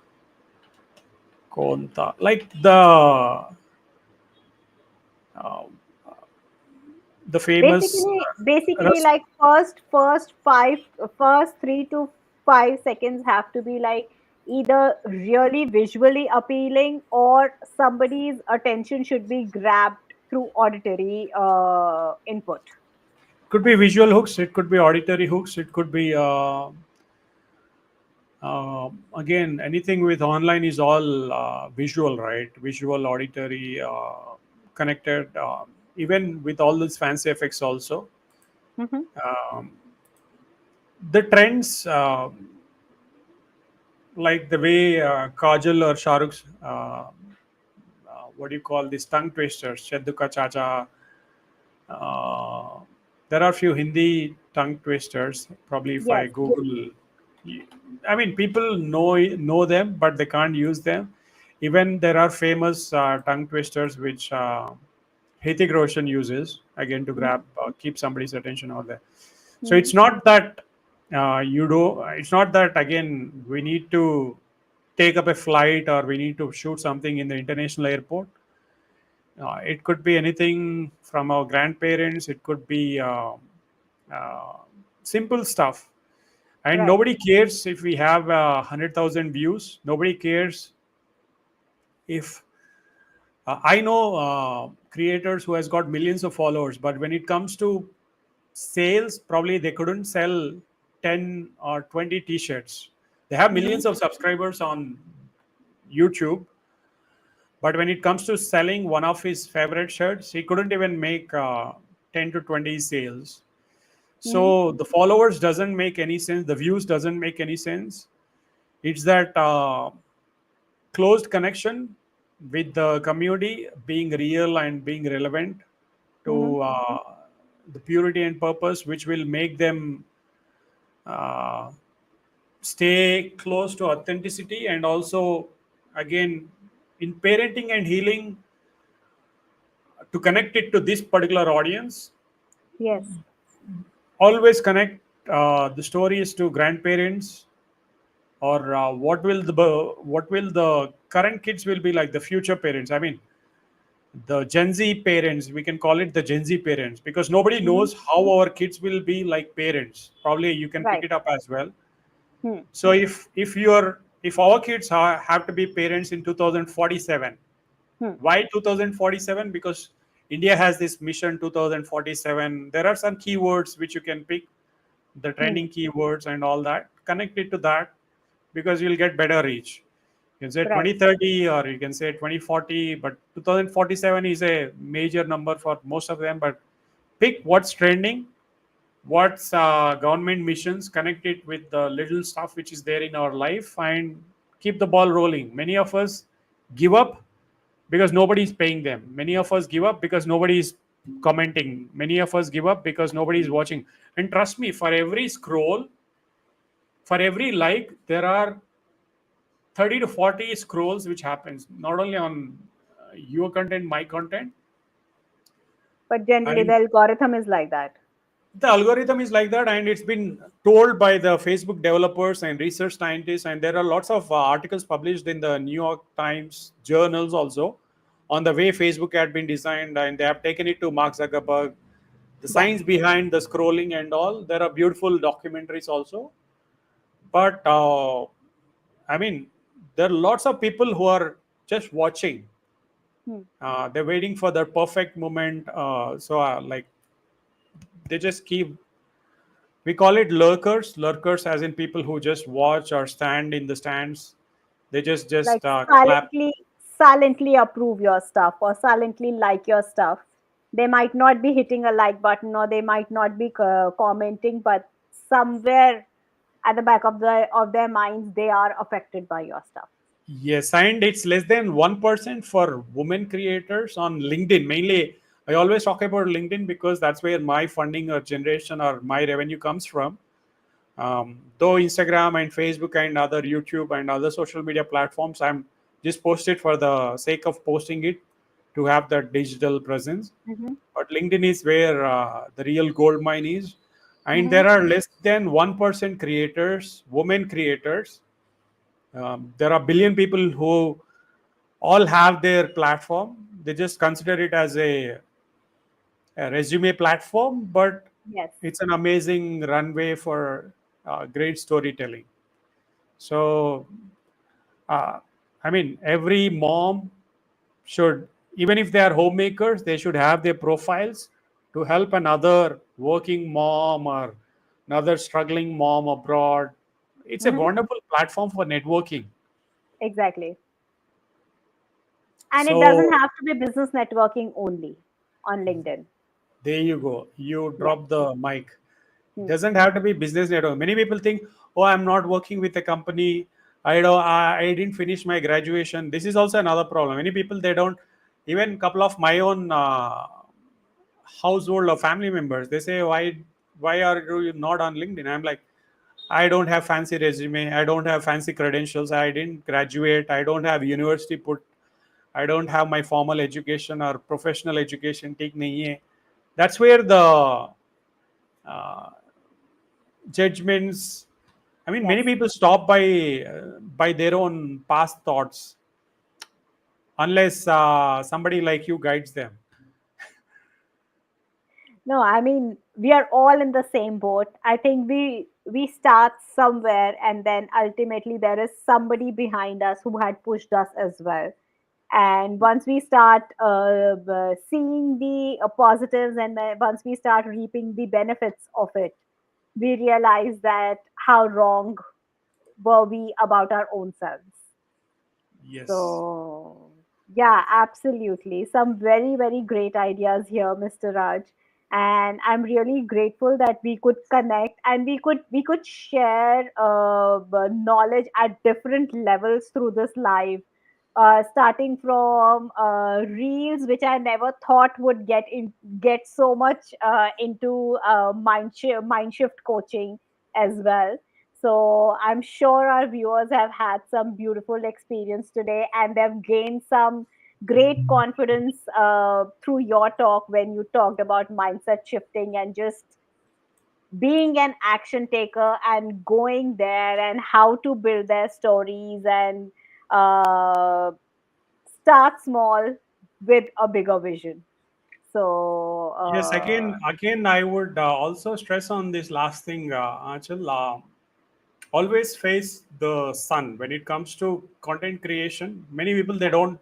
konta, like uh, the famous Basically, ras- like first 3 to 5 seconds have to be like either really visually appealing, or somebody's attention should be grabbed through auditory input. could be visual hooks, it could be auditory hooks, it could be again, anything with online is all visual, right? Visual, auditory, connected, even with all these fancy effects also. Mm-hmm. um, the trends, like the way Kajal or Shahrukh's, what do you call these tongue twisters, Chedduka Chacha. Uh, there are few Hindi tongue twisters. Probably if I Yes. Google, I mean, people know them, but they can't use them. Even there are famous tongue twisters which Hrithik Roshan uses again to Mm-hmm. keep somebody's attention out there. So Mm-hmm. it's not that you do. It's not that again we need to take up a flight or we need to shoot something in the international airport. It could be anything from our grandparents. It could be uh, simple stuff, and Right. nobody cares if we have 100,000 views. Nobody cares if I know creators who has got millions of followers, but when it comes to sales, probably they couldn't sell 10 or 20 t-shirts. They have Mm-hmm. millions of subscribers on YouTube, but when it comes to selling one of his favorite shirts, he couldn't even make 10 to 20 sales. Mm-hmm. So the followers doesn't make any sense, the views doesn't make any sense. It's that closed connection with the community being real and being relevant Mm-hmm. to the purity and purpose, which will make them uh, stay close to authenticity. And also, again, in parenting and healing, to connect it to this particular audience, Yes. always connect the stories to grandparents, or what will the current kids will be like the future parents. I mean, the Gen Z parents, we can call it the Gen Z parents, because nobody Mm-hmm. knows how our kids will be like parents. Probably you can pick Right. it up as well. Hmm. So if our kids have to be parents in 2047, Hmm. why 2047? Because India has this mission 2047. There are some keywords which you can pick, the Hmm. trending keywords and all that. Connect it to that, because you'll get better reach. You can say Right. 2030 or you can say 2040, but 2047 is a major number for most of them. But pick what's trending, what's government missions, connect it with the little stuff which is there in our life, and keep the ball rolling. Many of us give up because nobody is paying them. Many of us give up because nobody is commenting. Many of us give up because nobody is watching. And trust me, for every scroll, for every like, there are 30 to 40 scrolls which happens not only on your content, my content. But generally, the And algorithm is like that. the algorithm is like that, and it's been told by the Facebook developers and research scientists, and there are lots of articles published in the New York Times journals also on the way Facebook had been designed, and they have taken it to Mark Zuckerberg, the Yeah. science behind the scrolling and all. There are beautiful documentaries also, but I mean, there are lots of people who are just watching. Hmm. They're waiting for the perfect moment. Like they just keep. We call it lurkers. Lurkers, as in people who just watch or stand in the stands. They Like just clap. silently approve your stuff or silently like your stuff. They might not be hitting a like button or they might not be commenting, but somewhere at the back of their minds, they are affected by your stuff. Yes, and it's less than 1% for women creators on LinkedIn. Mainly, I always talk about LinkedIn because that's where my funding or generation or my revenue comes from. Though Instagram and Facebook and other YouTube and other social media platforms, I'm just post it for the sake of posting it to have that digital presence. Hmm. But LinkedIn is where the real gold mine is, and Hmm. there are less than 1% creators, women creators. There are billion people who all have their platform. They just consider it as a resume platform, but Yes. it's an amazing runway for great storytelling. So, uh, I mean, every mom should, even if they are homemakers, they should have their profiles to help another working mom or another struggling mom abroad. It's a Hmm. wonderful platform for networking. Exactly. And it doesn't So have to be business networking only on LinkedIn. there you go. You Yeah. drop the mic. It Hmm. doesn't have to be business network. Many people think, oh, I'm not working with a company. I didn't finish my graduation. This is also another problem. Many people they don't. Even couple of my own household or family members, they say, why are you not on LinkedIn? I'm like, I don't have fancy resume. I don't have fancy credentials. I didn't graduate. I don't have university put. I don't have my formal education or professional education. Take nahi hai. That's where the uh, judgments. I mean, many Yes. people stop by their own past thoughts unless somebody like you guides them. No, I mean we are all in the same boat. I think we start somewhere and then ultimately there is somebody behind us who had pushed us as well. And once we start seeing the positives and then once we start reaping the benefits of it, we realize that how wrong were we about our own selves. Yes. So, yeah, absolutely. Some very, very great ideas here, Mr. Raj. And I'm really grateful that we could connect and we could share knowledge at different levels through this live. Starting from reels, which I never thought would get so much into mind shift coaching as well. So I'm sure our viewers have had some beautiful experience today and they've gained some great confidence through your talk when you talked about mindset shifting and just being an action taker and going there and how to build their stories and start small with a bigger vision. So, Yes. Again, I would also stress on this last thing, Achal. Always face the sun when it comes to content creation. Many people they don't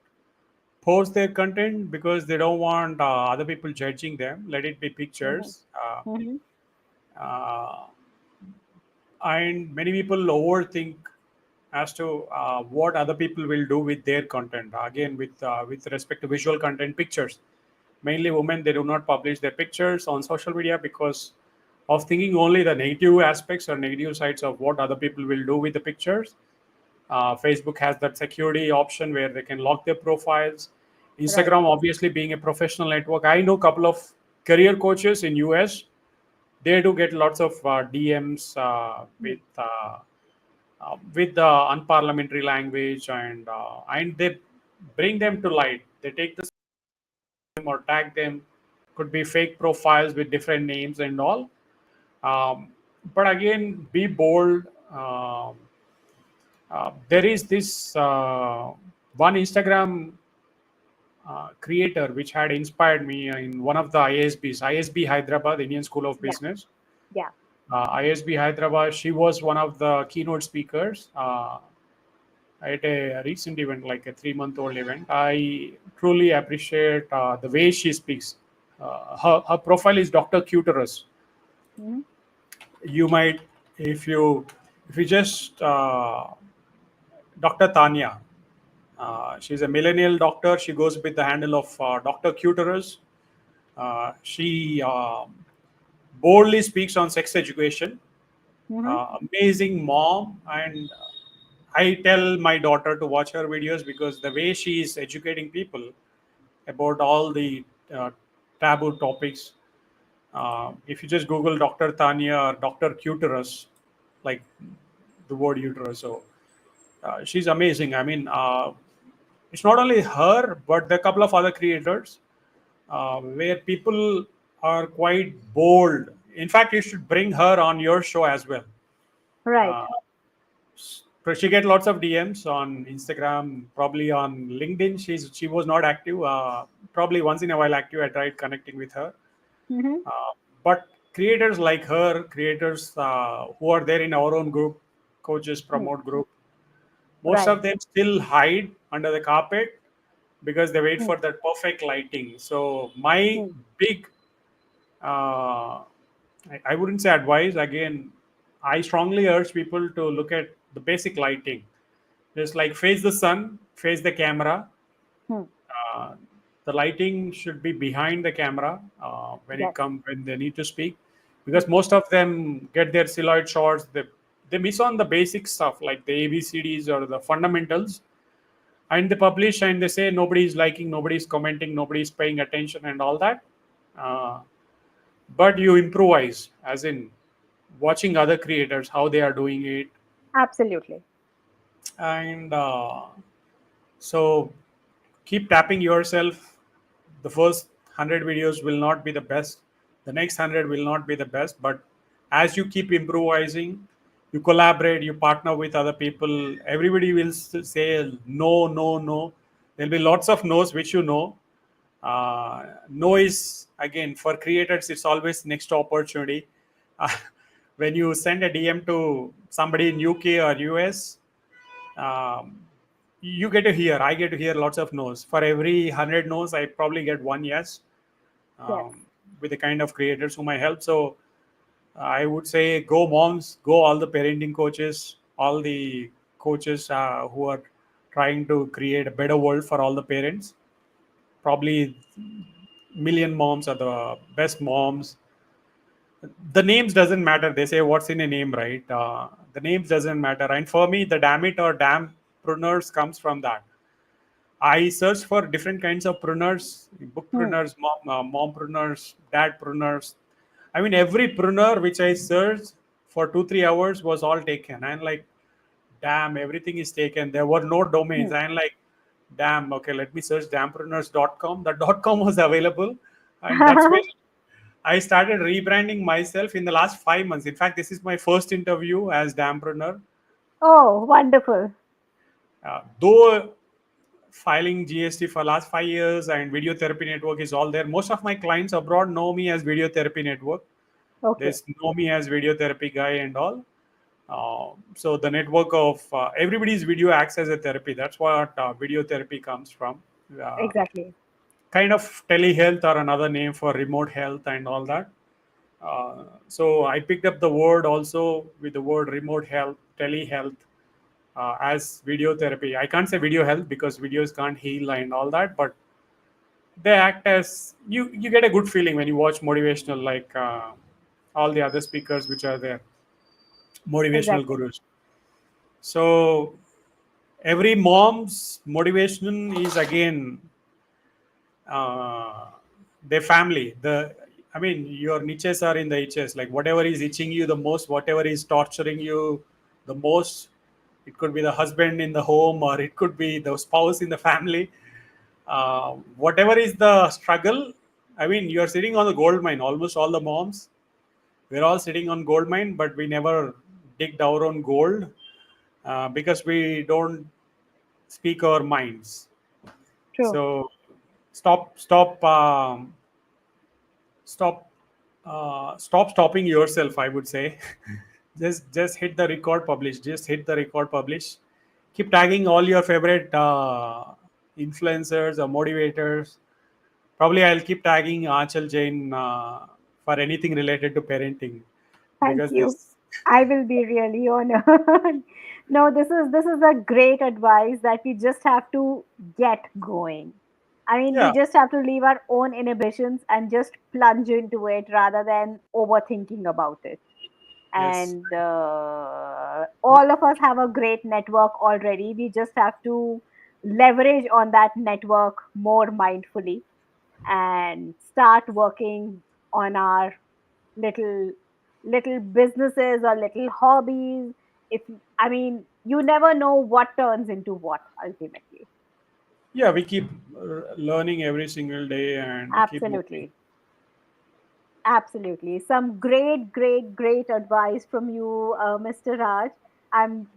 post their content because they don't want other people judging them. Let it be mhm, pictures. mhm, Uh, and many people overthink as to what other people will do with their content. Again, with respect to visual content, pictures. Mainly women, they do not publish their pictures on social media because of thinking only the negative aspects or negative sides of what other people will do with the pictures. Facebook has that security option where they can lock their profiles. right. Instagram, obviously being a professional network, I know a couple of career coaches in US they do get lots of DMs Hmm. with the unparliamentary language, and they bring them to light. They take the or tag them, could be fake profiles with different names and all. Um, but again, be bold. There is this one Instagram creator which had inspired me in one of the ISBs, ISB Hyderabad, Indian School of Yeah, Business. yeah. ISB Hyderabad, she was one of the keynote speakers at a recent event, like a 3-month-old event. I truly appreciate the way she speaks. Her profile is Dr. Cuterus. Hmm. You might, if you just Dr. Tanya. She's a millennial doctor. She goes with the handle of Dr. Cuterus. She boldly speaks on sex education. Hmm. Amazing mom, and I tell my daughter to watch her videos because the way she is educating people about all the uh, taboo topics. If you just Google Dr. Tanya or Dr. Cuterus, like the word uterus, so she's amazing. I mean, it's not only her, but the couple of other creators where people are quite bold. In fact, you should bring her on your show as well. Right. Uh, so she get lots of DMs on Instagram, probably on LinkedIn. She was not active. Probably once in a while active. I tried connecting with her. Hmm. Uh, but creators like her, creators who are there in our own group, coaches promote group, most Right. of them still hide under the carpet because they wait Hmm. for that perfect lighting. So my Hmm. big, I wouldn't say advice. Again, I strongly urge people to look at the basic lighting. Just like face the sun, face the camera. Hmm. Uh, the lighting should be behind the camera Yes. when they need to speak, because most of them get their silhouette shots. They miss on the basic stuff like the ABCDs or the fundamentals, and they publish and they say nobody's liking, nobody's commenting, nobody's paying attention and all that. Uh, but you improvise, as in watching other creators how they are doing it, Absolutely. and so keep tapping yourself. The first 100 videos will not be the best, the next 100 will not be the best, but as you keep improvising, you collaborate, you partner with other people, everybody will say no, no, no. There'll be lots of no's which you know. No is, again, for creators, it's always next opportunity. uh, when you send a DM to somebody in UK or US, um, you get to hear, I get to hear lots of no's. For every 100 no's, I probably get one yes, Yes. with the kind of creators whom I help. So I would say go moms, go all the parenting coaches, all the coaches who are trying to create a better world for all the parents. Probably million moms are the best moms. The names doesn't matter. They say what's in a name, right? The names doesn't matter. And for me, the damn it or dampreneurs comes from that. I search for different kinds of preneurs, Hmm. bookpreneurs, mompreneurs, dadpreneurs. I mean, every preneur which I searched for 2 3 hours was all taken. And like, damn, everything is taken. There were no domains. Hmm. And like, damn, okay, let me search dampreneurs.com. The .com was available, and that's when I started rebranding myself in the last 5 months. In fact, this is my first interview as dampreneur. Oh, wonderful. Though filing GST for last 5 years and Video Therapy Network is all there. Most of my clients abroad know me as Video Therapy Network. They Okay. know me as Video Therapy Guy and all. So the network of everybody's video acts as a therapy. That's what video therapy comes from. Uh, Exactly. Kind of telehealth or another name for remote health and all that. So I picked up the word also with the word remote health, telehealth, as video therapy. I can't say video health because videos can't heal and all that, but they act as you get a good feeling when you watch motivational, like all the other speakers which are there, motivational Exactly. gurus. So every mom's motivation is again uh, their family. The I mean, your niches are in the itches. Like whatever is itching you the most, whatever is torturing you the most, it could be the husband in the home, or it could be the spouse in the family. Whatever is the struggle, I mean, you are sitting on the gold mine. Almost all the moms, we're all sitting on gold mine, but we never digged our own gold because we don't speak our minds. True. So stop stop stopping yourself, I would say. Just hit the record publish, just hit the record publish, keep tagging all your favorite influencers or motivators. Probably I'll keep tagging Achal Jain for anything related to parenting, Thank because you. this. I will be really honored. No, this is a great advice that we just have to get going. I mean, we Yeah. just have to leave our own inhibitions and just plunge into it rather than overthinking about it. Yes. And all of us have a great network already. We just have to leverage on that network more mindfully and start working on our little little businesses or little hobbies. If I mean, you never know what turns into what ultimately. Yeah, we keep learning every single day and keep moving. Absolutely. Absolutely. Some great advice from you, Mr. Raj. I'm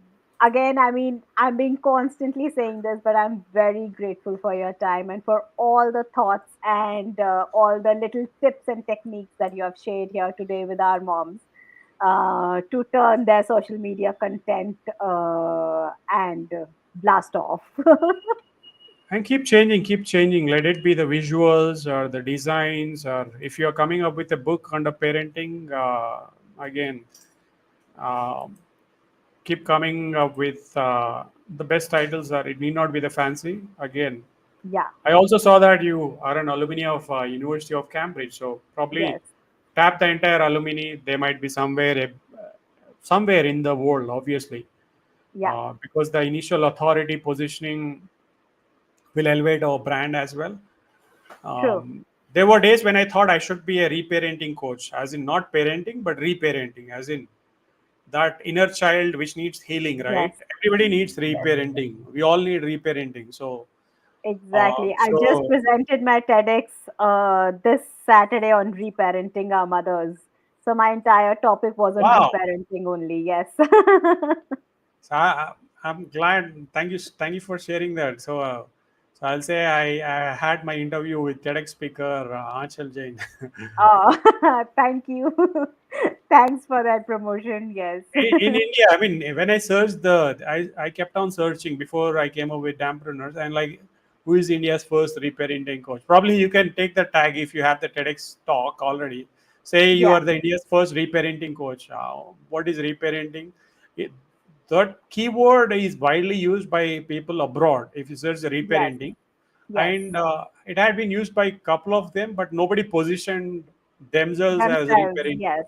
I mean, I'm being constantly saying this, but I'm very grateful for your time and for all the thoughts and all the little tips and techniques that you have shared here today with our moms to turn their social media content and blast off. And keep changing, let it be the visuals or the designs, or if you're coming up with a book under parenting, again, um, keep coming up with the best titles. Are it need not be the fancy. Again, Yeah. I also saw that you are an alumni of University of Cambridge, so probably Yes. tap the entire alumni. They might be somewhere in the world, obviously, Yeah. because the initial authority positioning will elevate our brand as well. True. There were days when I thought I should be a reparenting coach, as in not parenting, but reparenting, as in that inner child which needs healing, right? Yes. Everybody needs Yes. reparenting. We all need reparenting. So, Exactly. I just so presented my TEDx this Saturday on reparenting our mothers. So my entire topic was on wow. reparenting only. Yes. So I'm glad. Thank you for sharing that. So I'll say I had my interview with TEDx speaker Achal Jain. Oh, thank you. Thanks for that promotion. Yes. In India, I mean, when I searched I kept on searching before I came up with Dampreneurs, and like, who is India's first reparenting coach? Probably you can take the tag if you have the TEDx talk already. Say you Yeah. are the India's first reparenting coach. What is reparenting? It, that keyword is widely used by people abroad. If you search the Yes. reparenting, Yes. and it had been used by a couple of them, but nobody positioned themselves as Themselves. reparenting. Yes.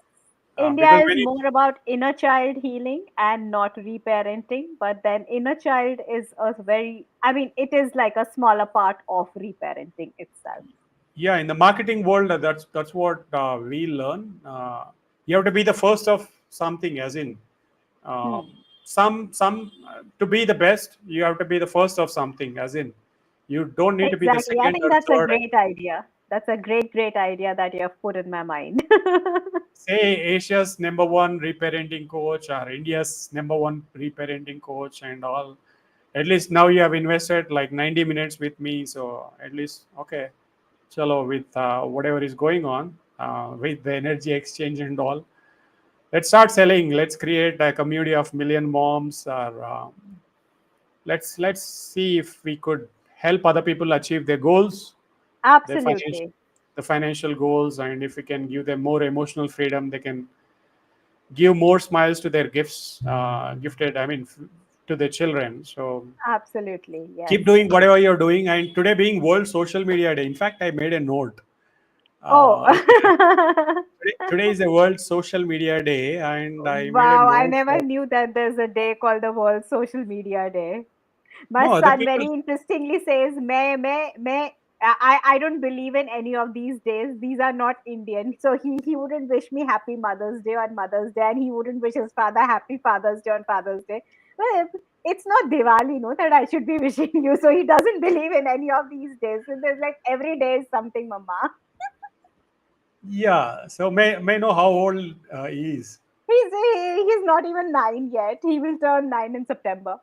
Because India is when it more about inner child healing and not reparenting, but then inner child is a very, I mean, it is like a smaller part of reparenting itself. Yeah, in the marketing world, that's what we learn. You have to be the first of something, as in Hmm. some to be the best. You have to be the first of something, as in you don't need to be the Exactly. I second think or that's a third. great idea. That's a great idea that you have put in my mind. Say Asia's number one reparenting coach or India's number one reparenting coach and all. At least now you have invested like 90 minutes with me, so at least okay, chalo, with whatever is going on with the energy exchange and all. Let's start selling. Let's create a community of million moms, or let's see if we could help other people achieve their goals, their financial Absolutely. the financial goals, and if we can give them more emotional freedom, they can give more smiles to their gifted, I mean, to their children. So Absolutely. Yes. keep doing whatever you're doing. And today being World Social Media Day, in fact, I made a note. Oh. Today is a World Social Media Day, and I made a Wow. I note. never knew that there's a day called the World Social Media Day. My No, other son people. very interestingly says, "May." I don't believe in any of these days. These are not Indian. So he wouldn't wish me happy Mother's Day on Mother's Day, and he wouldn't wish his father happy Father's Day on Father's Day. Well, it's not Diwali, no, that I should be wishing you. So he doesn't believe in any of these days. So there's like every day is something, Mama. Yeah. So may know how old he is. He's not even 9 yet. He will turn 9 in September.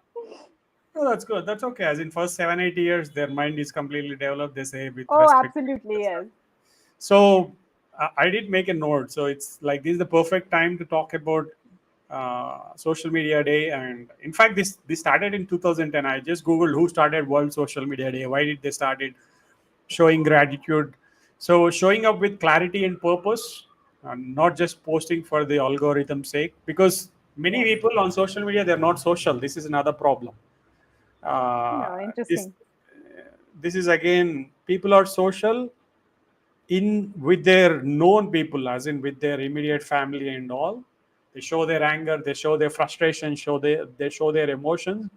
Oh, that's good. That's okay. As in first 7 8 years, their mind is completely developed. They say with Oh, respect. absolutely, yes. So I did make a note. So it's like this is the perfect time to talk about Social Media Day. And in fact, this started in 2010. I just googled who started World Social Media Day. Why did they start it? Showing gratitude. So showing up with clarity and purpose, not just posting for the algorithm sake. Because many Yes. people on social media they're not social. This is another problem. Uh, No, this interesting. this is again people are social in with their known people, as in with their immediate family and all. They show their anger, they show their frustration, they show their emotions.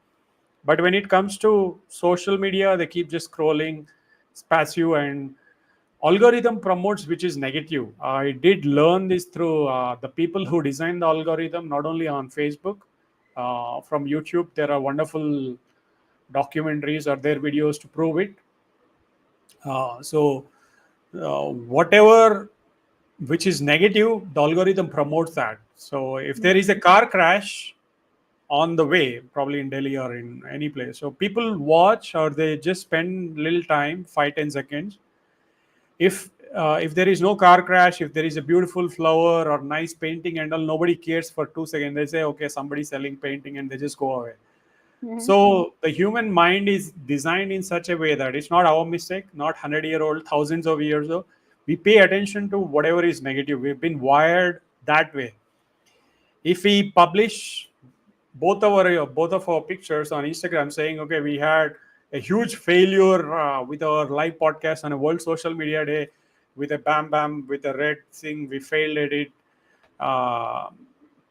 But when it comes to social media, they keep just scrolling, it's passive, and algorithm promotes which is negative. I did learn this through the people who design the algorithm, not only on Facebook, from YouTube. There are wonderful documentaries or their videos to prove it. Whatever which is negative, the algorithm promotes that. So if there is a car crash on the way, probably in Delhi or in any place, so people watch or they just spend little time, 5 10 seconds. If there is no car crash, if there is a beautiful flower or nice painting and all, nobody cares for 2 seconds. They say, okay, somebody's selling painting, and they just go away. Hmm. So the human mind is designed in such a way that it's not our mistake, not 100-year old, thousands of years old. We pay attention to whatever is negative. We've been wired that way. If we publish both of our pictures on Instagram saying, okay, we had a huge failure with our live podcast on a World Social Media Day with a bam bam with a red thing, we failed at it. Uh,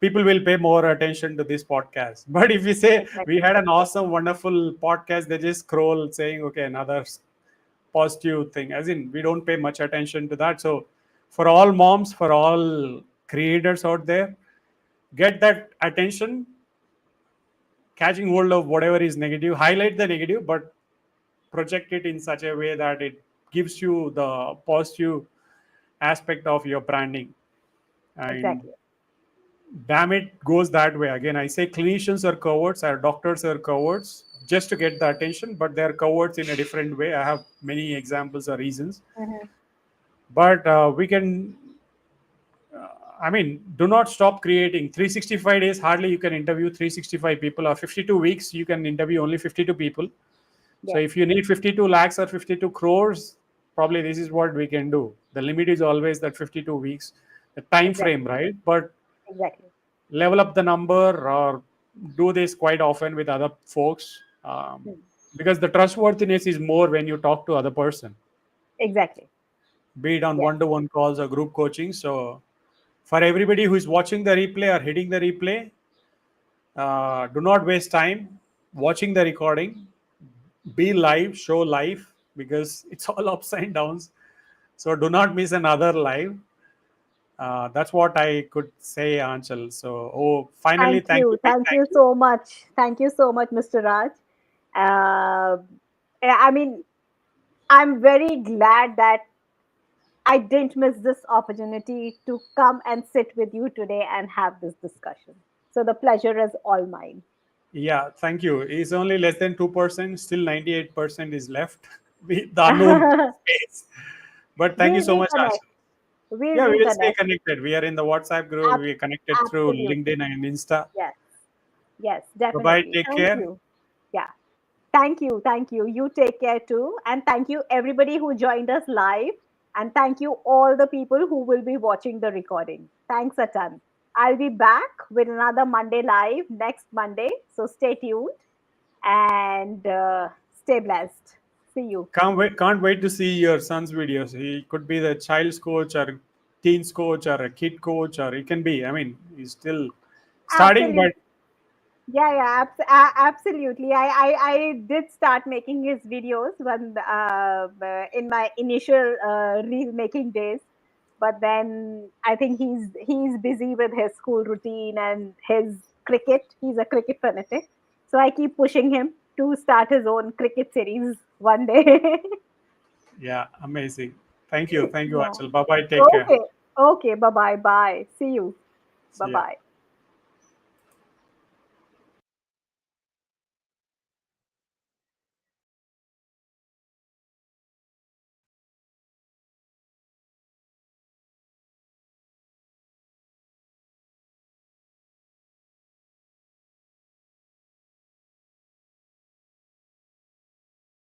People will pay more attention to this podcast. But if we say we Exactly. had an awesome, wonderful podcast, they just scroll saying, okay, another positive thing. As in, we don't pay much attention to that. So, for all moms, for all creators out there, get that attention, catching hold of whatever is negative, highlight the negative, but project it in such a way that it gives you the positive aspect of your branding. And Exactly. damn, it goes that way. Again, I say clinicians are cowards, our doctors are cowards just to get the attention, but they're cowards in a different way. I have many examples or reasons. Hmm. But we can, I mean, do not stop creating. 365 days, hardly you can interview 365 people, or 52 weeks, you can interview only 52 people. So Yes. if you need 52 lakhs or 52 crores, probably this is what we can do. The limit is always that 52 weeks, the time frame, Exactly. right? But Exactly. level up the number or do this quite often with other folks, Hmm. because the trustworthiness is more when you talk to other person, Exactly. be it on Yes. one-to-one calls or group coaching. So for everybody who is watching the replay or hitting the replay, do not waste time watching the recording. Be live, show live, because it's all ups and downs. So do not miss another live. That's what I could say, Anchal. So, oh, finally, Thank thank you. you, big Thank thank you you. so much. Thank you so much, Mr. Raj. Uh, I mean, I'm very glad that I didn't miss this opportunity to come and sit with you today and have this discussion. So the pleasure is all mine. Yeah, thank you. It's only less than 2%. Still, 98% is left with the unknown space. But thank you We'll so much, reconnect. Anchal. We'll Yeah, we will stay reconnect. connected. We are in the WhatsApp group. Ab- We are connected through Absolutely. LinkedIn and Insta. Yes. Yes, Bye bye. definitely. Take Thank care. you. Yeah. Thank you. Thank you. You take care too. And thank you, everybody who joined us live. And thank you, all the people who will be watching the recording. Thanks a ton. I'll be back with another Monday live next Monday. So stay tuned and stay blessed. See you. Can't wait to see your son's videos. He could be the child's coach or teens coach or a kid coach, or he can be. I mean, he's still starting, Absolutely. but Absolutely. I did start making his videos when in my initial reel making days, but then I think he's busy with his school routine and his cricket. He's a cricket fanatic, so I keep pushing him to start his own cricket series one day. Yeah, amazing. Thank you. Thank you, Yeah. Achal. Bye bye. Take care. Okay. Okay. Bye bye. Bye. See you. Bye See ya. bye.